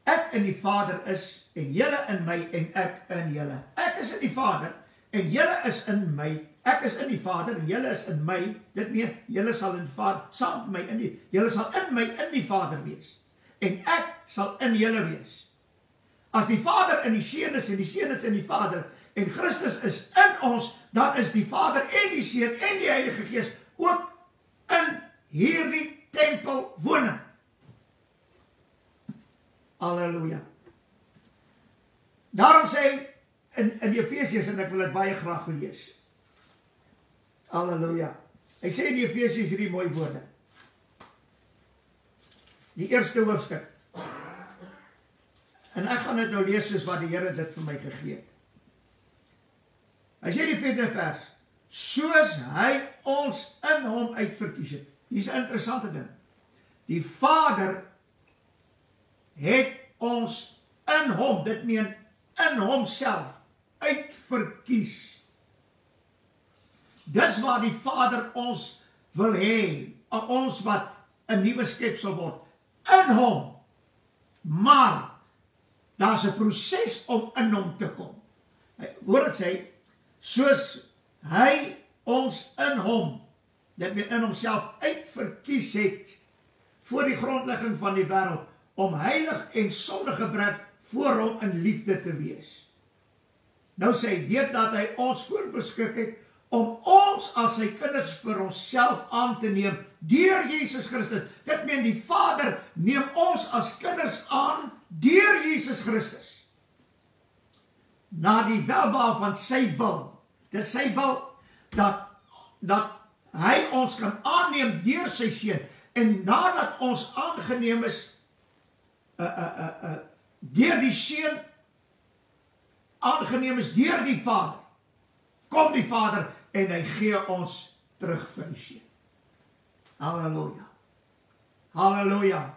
ek in die Vader is, en julle in my, en ek in julle. Ek is in die Vader, en julle is in my. Ek is in die Vader, en julle is in my. Dit meen, julle sal in die Vader, saam met my julle sal in my in die Vader wees. En ek sal in julle wees. As die Vader in die Seun is, en die Seun is in die Vader, en Christus is in ons, dan is die Vader en die Seun en die Heilige Gees ook in hierdie tempel woning. Halleluja. Daarom sê hy in die Efesiërs, en ek wil dit baie graag lees. Halleluja. Hy sê in die Efesiërs hierdie mooi woorde. Die eerste hoofstuk. En ek gaan dit nou lees soos wat die Here dit vir my gegee het. Hy sê die 4de vers, soos hy ons in hom uitverkies het. Hier is 'n interessante ding. Die Vader het ons in hom, dit meen in homself, uitverkies. Dis waar die Vader ons wil hê, ons wat 'n nuwe skepsel word, in hom. Maar daar's 'n proses om in hom te kom. Hoor dit sê, soos hy ons in hom, dit meen in homself uitverkies het, voor die grondlegging van die wêreld, om heilig en sonder gebrek voor hom in liefde te wees. Nou sê hy, deurdat hy ons voorbeskik het, om ons as sy kinders vir onsself aan te neem, deur Jesus Christus. Dit meen die Vader neem ons as kinders aan, deur Jesus Christus. Na die welbehae van sy wil. Dis sy wil, dat hy ons kan aanneem deur sy seun, en nadat ons aangeneem is, deur die seun, aangeneem is deur die Vader, kom die Vader, en hy gee ons terug vir die seun. Halleluja. Halleluja.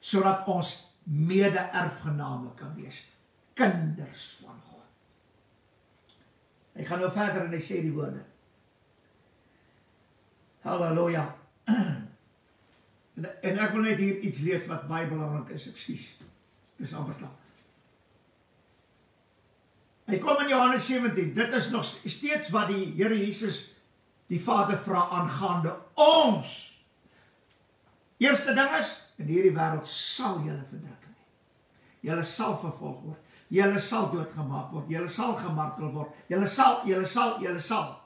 Sodat ons mede-erfgename kan wees. Kinders van God. Hy gaan nou verder en hy sê die woorde. Halleluja. En ek wil net hier iets lees wat baie belangrik is, ekskuus. Dis amper klaar. Hy kom in Johannes 17, dit is nog steeds wat die Here Jesus die Vader vra aangaande ons. Eerste ding is, in hierdie wêreld sal julle verdrukking hê. Julle sal vervolg word. Julle sal doodgemaak word. Julle sal gemartel word. Julle sal.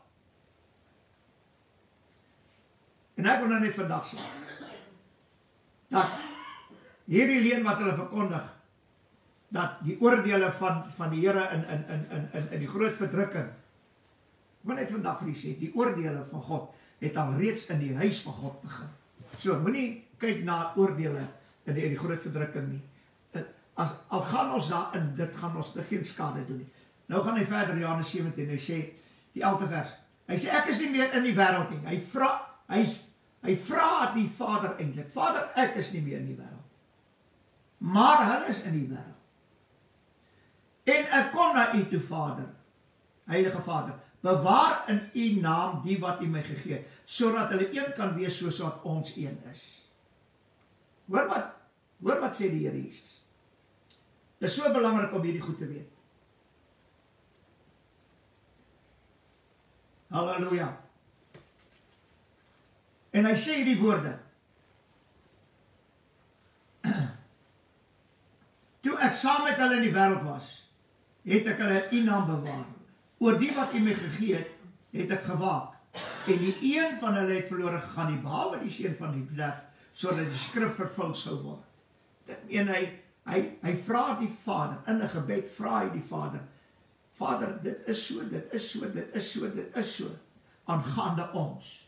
En ek wil nou net vandag sê, dat hierdie leen wat hulle verkondig, dat die oordeele van die Here in die groot verdrukking, ek wil net vandag vir u sê, die oordeele van God het al reeds in die huis van God begin. So, moenie kyk na oordeele in die groot verdrukking nie. Al gaan ons daarin, dit gaan ons geen skade doen nie. Nou gaan hy verder, Johannes 17, hy sê, die 11de vers, hy sê, ek is nie meer in die wêreld nie. Hy vra die Vader eintlik, Vader, ek is nie meer in die wêreld, maar hulle is in die wêreld. En ek kom na u toe, Vader, Heilige Vader, bewaar in u naam die wat u my gegee het, sodat hulle een kan wees soos wat ons een is. Hoor wat sê die Here Jesus. Dit is so belangrik om hierdie goed te weet. Halleluja. En hy sê hierdie woorde. Toe ek saam met hulle in die wêreld was, het ek hulle in u naam bewaar. Oor die wat u my gegee het, het ek gewaak. En die een van hulle het verlore gegaan, die behalwe die seun van die verderf, sodat die skrif vervul sou word. Dit meen hy vra die Vader, in 'n gebed vra hy die Vader, Vader, dit is so, aangaande ons.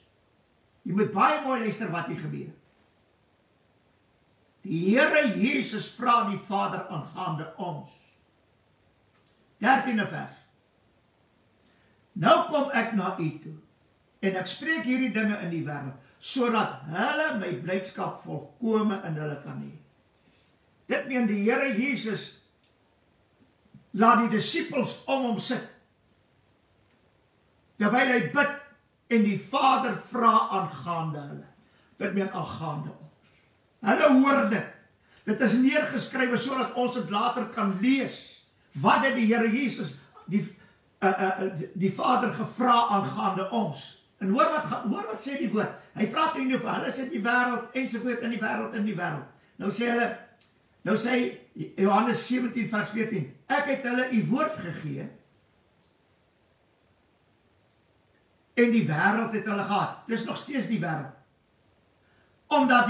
Jy moet baie mooi luister wat hier gebeur. Die Here Jesus vra die Vader aangaande ons. 13de vers. Nou kom ek na u toe, en ek spreek hierdie dinge in die wêreld, sodat hulle my blydskap volkome in hulle kan hê. Dit meen die Here Jesus laat die disippels om hom sit, terwyl hy bid, en die Vader vra aangaande hulle. Dit meen aangaande ons. Hulle hoor dit. Dit is neergeskrywe sodat ons dit later kan lees. Wat het die Here Jesus die Vader gevra aangaande ons? En hoor wat sê die woord. Hy praat nie van hulle is in die wêreld ensovoort in die wêreld. Nou sê Johannes 17 vers 14. Ek het hulle u woord gegee. En die wêreld het hulle gehad. Dis nog steeds die wêreld. Omdat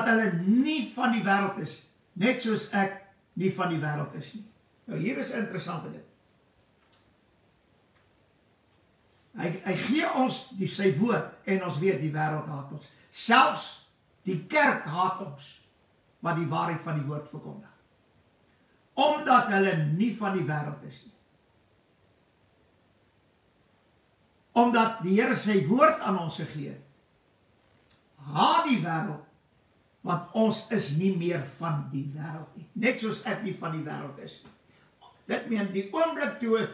hulle nie van die wêreld is, net soos ek nie van die wêreld is nie. Nou hier is 'n interessante ding. Hy gee ons sy woord en ons weet die wêreld haat ons. Selfs die kerk haat ons. wat die waarheid van die woord verkondig. Omdat hulle nie van die wêreld is nie. Omdat die Here sy woord aan ons gegee het. Haat die wêreld, want ons is nie meer van die wêreld nie. Net soos ek nie van die wêreld is nie. Dit meen die oomblik toe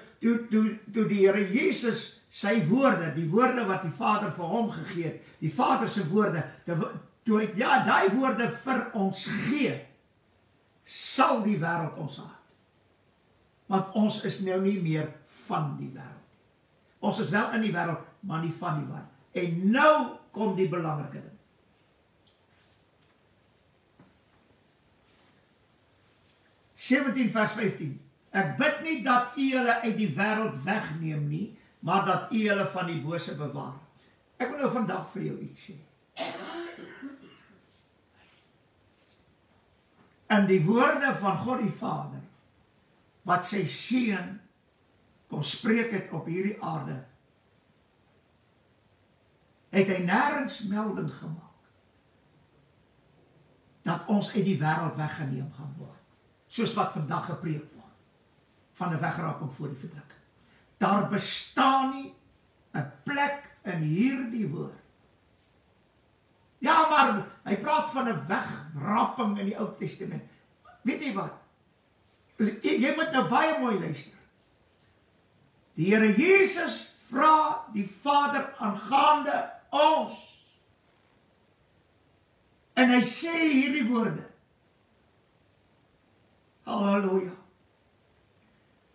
die Here Jesus sy woorde, die woorde wat die Vader vir hom gegee het, die Vader se woorde, toe hy daai woorde vir ons gee, sal die wêreld ons haat. Want ons is nou nie meer van die wêreld. Ons is wel in die wêreld, maar nie van die wêreld. En nou kom die belangrike ding. Vers 15. Ek bid nie dat u hulle uit die wêreld wegneem nie, maar dat u hulle van die bose bewaar. Ek wil nou vandag vir jou iets sê. In die woorde van God die Vader, wat sy seun kom spreek het op hierdie aarde, het hy nêrens melding gemaak dat ons uit die wêreld weggeneem gaan word, soos wat vandag gepreek word, van 'n wegraping voor die verdrukking. Daar bestaan nie 'n plek in hierdie woord. Ja, maar hy praat van 'n wegraping in die Ou Testament. Weet jy wat? Jy moet nou baie mooi luister. Die Here Jesus vra die Vader aangaande ons. En hy sê hierdie woorde. Halleluja.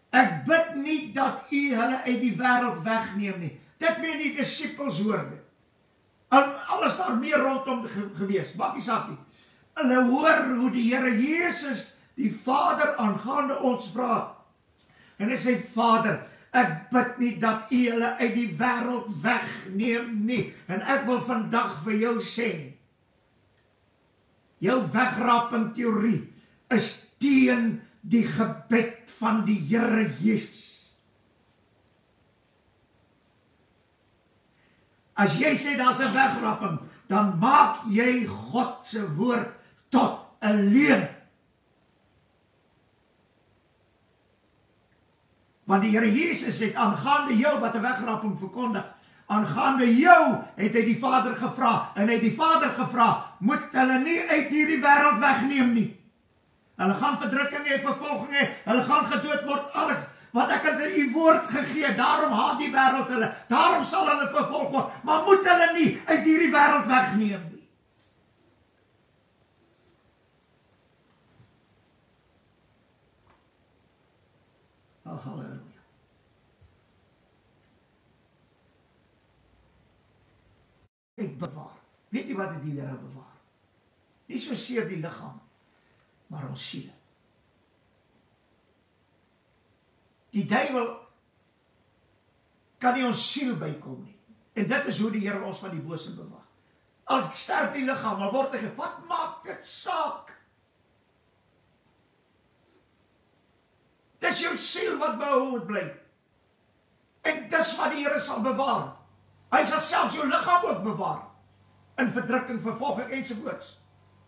Ek bid nie dat u hulle uit die wêreld wegneem nie. Dit meen die disippels hoor dit. Alles daar meer rondom gewees, maak nie saak nie. Hulle hoor hoe die Here Jesus die Vader aangaande ons vra. En hy sê, Vader, ek bid nie dat u hulle uit die wêreld wegneem nie. En ek wil vandag vir jou sê, jou wegraping teorie is teen die gebed van die Here Jesus. As jy sê daar's 'n wegraping, dan maak jy God se woord tot 'n leuen. Want die Here Jesus het aangaande jou wat 'n wegraping verkondig, aangaande jou het hy die Vader gevra, en hy het die Vader gevra, moet hulle nie uit hierdie wêreld wegneem nie. Hulle gaan verdrukking hê, vervolging hê, hulle gaan gedood word, alles, want ek het u woord gegee, daarom haat die wêreld hulle, daarom sal hulle vervolg word, maar moet hulle nie uit hierdie wêreld wegneem nie. Oh, halleluja. Ek bewaar. Weet jy wat die Here bewaar? Nie so seer die liggaam, maar ons siele. Die duiwel kan nie ons siel bykom nie. En dit is hoe die Here ons van die bose bewaar. As sterf die liggaam, maar word hy, wat maak dit saak? Dis jou siel wat behou moet bly. En dis wat die Here sal bewaar. Hy sal selfs jou liggaam ook bewaar. In verdrukking, vervolging ensovoorts.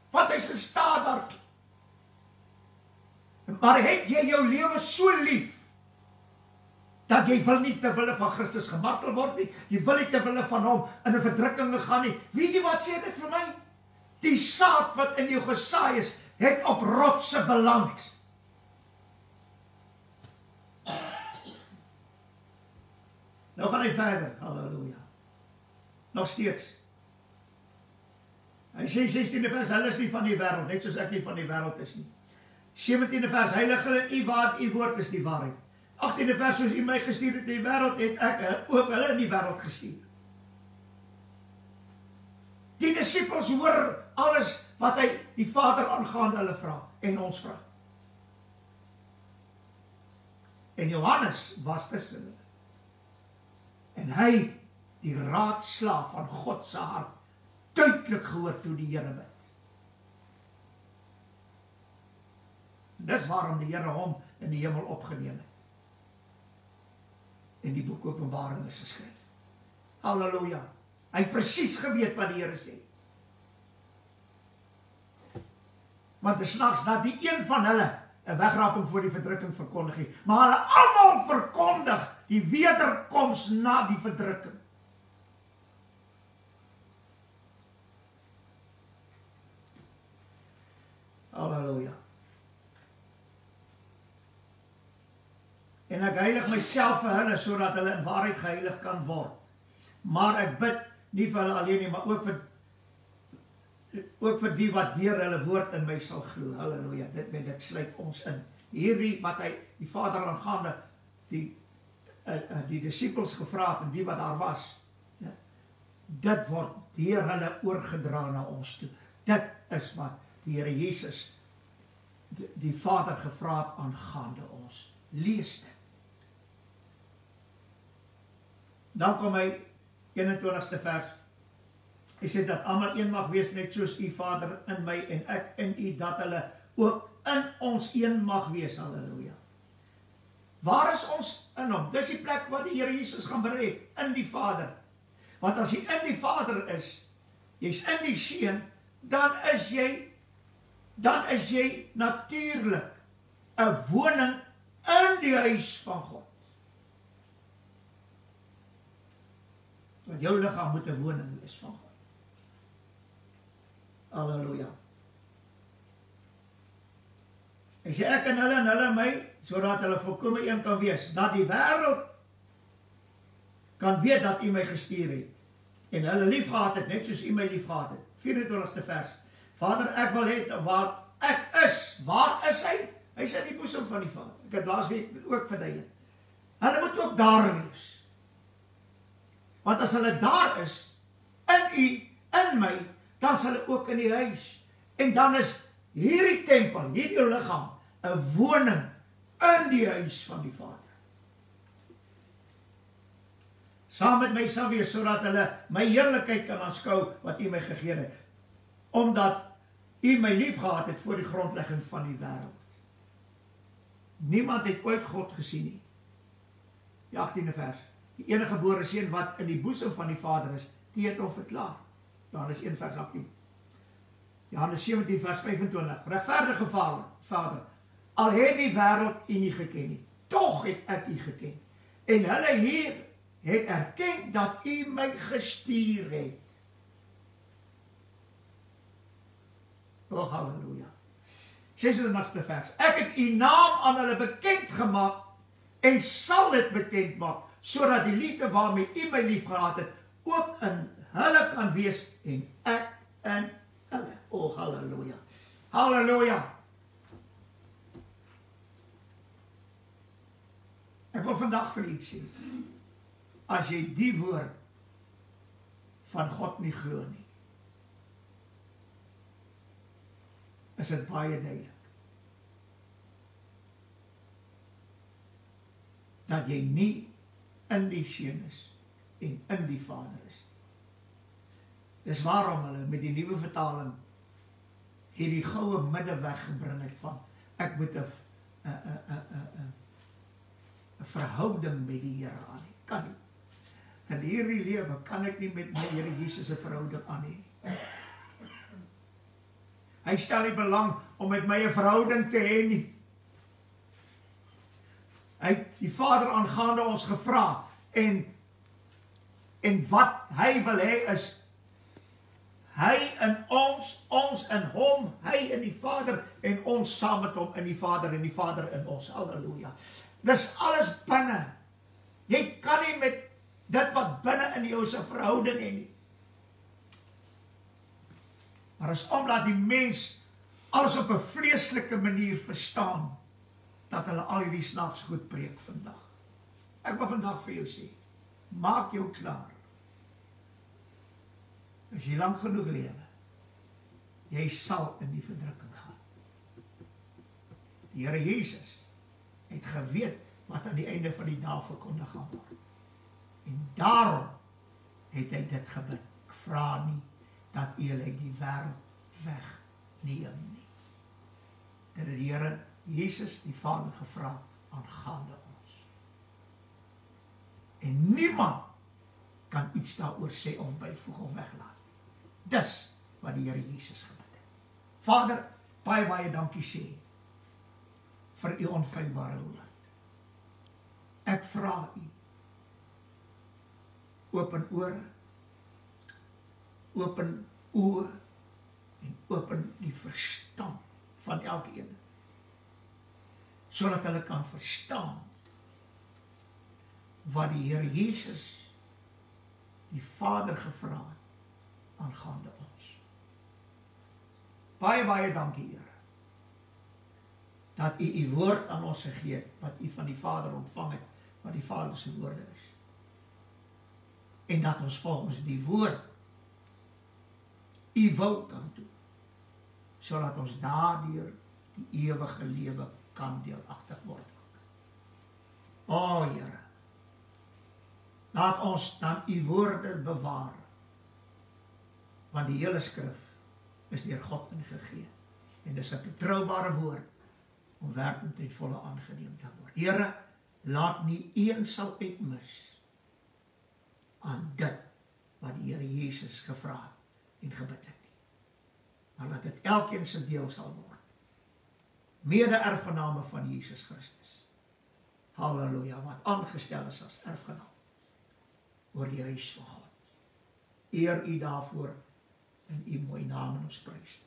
Want hy is in staat daartoe. Maar het jy jou lewe so lief, dat jy wil nie ter wille van Christus gemartel word nie, jy wil nie ter wille van hom in 'n verdrukking gaan nie. Weet jy wat sê dit vir my? Die saad wat in jou gesaai is, het op rotse beland. Nou gaan hy verder, halleluja. Nog steeds. Hy sê 16de vers, hulle is nie van die wêreld, net soos ek nie van die wêreld is nie. 17de vers, heilig hulle in u woord is die waarheid. 18de vers, soos u my gestuur het in die wêreld, het ek ook hulle in die wêreld gestuur. Die disippels hoor alles wat hy die Vader aangaande hulle vra en ons vra. En Johannes was tussen hulle. En hy, die raadslaaf van God se hart, duidelik gehoor toe die Here bid. Dis waarom die Here hom in die hemel opgeneem het. En die boek Openbaring is geskryf. Halleluja. Hy het presies geweet wat die Here sê. Want dit snaaks dat die een van hulle 'n wegraping voor die verdrukking verkondig nie, maar hulle almal verkondig die wederkoms na die verdrukking. Halleluja. En ek heilig myself vir hulle, sodat hulle in waarheid geheilig kan word. Maar ek bid nie vir hulle alleen nie, maar ook vir die wat deur hulle woord in my sal glo. Halleluja, dit sluit ons in. Hierdie wat hy, die Vader aangaande, die disippels gevra het, en die wat daar was, dit word deur hulle oorgedra na ons toe. Dit is wat die Here Jesus, die Vader gevra het aangaande ons. Lees dit. Dan kom hy, 21ste vers, hy sê dat almal een mag wees, net soos u Vader in my en ek in u, dat hulle ook in ons een mag wees. Halleluja. Waar is ons in hom? Dis die plek waar die Here Jesus gaan berei, in die Vader. Want as jy in die Vader is, jy's in die Seun, dan is jy natuurlik 'n woning in die huis van God. Want jou liggaam moet 'n woning wees van God. Halleluja. Hy sê ek en hulle my, sodat hulle volkome een kan wees, dat die wêreld kan weet dat u my gestuur het, en hulle lief gehad het, net soos u my lief gehad het. 24ste vers. Vader, ek wil hê waar ek is, waar is hy? Hy is in die boesem van die Vader. Ek het laasweek ook verduidelik. Hulle moet ook daar wees. Want as hulle daar is, in u, in my, dan is hulle ook in die huis. En dan is hierdie tempel, hierdie liggaam, 'n woning in die huis van die Vader. Saam met my sal wees, sodat hulle my heerlikheid kan aanskou wat u my gegee het, omdat u my lief gehad het voor die grondlegging van die wêreld. Niemand het ooit God gesien nie. Die 18de vers. Die enige gebore seun wat in die boesem van die Vader is, die het hom verklaar. Johannes 1 vers 18. Johannes 17 vers 25. Regverdige Vader, al het die wêreld u nie geken nie, tog het ek u geken. En hulle hier het erken dat u my gestuur het. Oh, halleluja. 26ste vers. Ek het u naam aan hulle bekend gemaak en sal dit bekend maak, sodat die liefde waarmee u my lief gehad het, ook in hulle kan wees en ek in hulle. Oh, halleluja. Halleluja. Ek wil vandag vir iets sê. As jy die woord van God nie glo nie, is dit baie duidelik dat jy nie in die Seun is en in die Vader is. Dis waarom hulle met die nuwe vertaling hierdie goue middeweg gebring het van ek moet 'n verhouding met die Here aan hê. Kan nie. In hierdie lewe kan ek nie met my Here Jesus 'n verhouding aan hê. Hy stel nie belang om met my 'n verhouding te hê nie. Hy het die Vader aangaande ons gevra en wat hy wil hê is hy in ons in hom, hy in die Vader en ons saam met hom in die Vader en die Vader in ons. Halleluja. Dis alles binne. Jy kan nie met dit wat binne in jou se verhouding hê nie. Maar is omdat die mens alles op 'n vleeslike manier verstaan, dat hulle al hierdie snaaks goed preek vandag. Ek wil vandag vir jou sê, maak jou klaar. As jy lank genoeg lewe, jy sal in die verdrukking gaan. Die Here Jesus het geweet wat aan die einde van die dag verkondig gaan word. En daarom het hy dit gebid. Ek vra nie dat u uit die wêreld wegneem nie. Dit het die Here Jesus die Vader gevra aangaande ons. En niemand kan iets daaroor sê of byvoeg of weglaat. Dis wat die Here Jesus gebid het. Vader, baie dankie sê vir u onfeilbare woord. Ek vra u, open ore, open oë en open die verstand van elkeen, sodat hulle kan verstaan wat die Here Jesus, die Vader, gevra het aangaande ons. Baie dankie, Here, dat u u woord aan ons gegee het, wat u van die Vader ontvang het, wat die Vader se woorde is. En dat ons volgens die woord u wil kan doen, sodat ons daardeur die ewige lewe kan deelagtig word. O Here, laat ons dan u woorde bewaar, want die hele skrif is deur God ingegee, en dis 'n betroubare woord om werklik ten volle aangeneem te word. Here, laat nie een sal uitmis aan dit wat die Here Jesus gevra en gebid het nie, maar laat dit elkeen se deel sal word, mede-erfgename van Jesus Christus. Halleluja, wat aangestel is as erfgenaam oor die huis van God. Eer u daarvoor in u mooi naam en ons prys.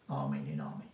Amen en amen.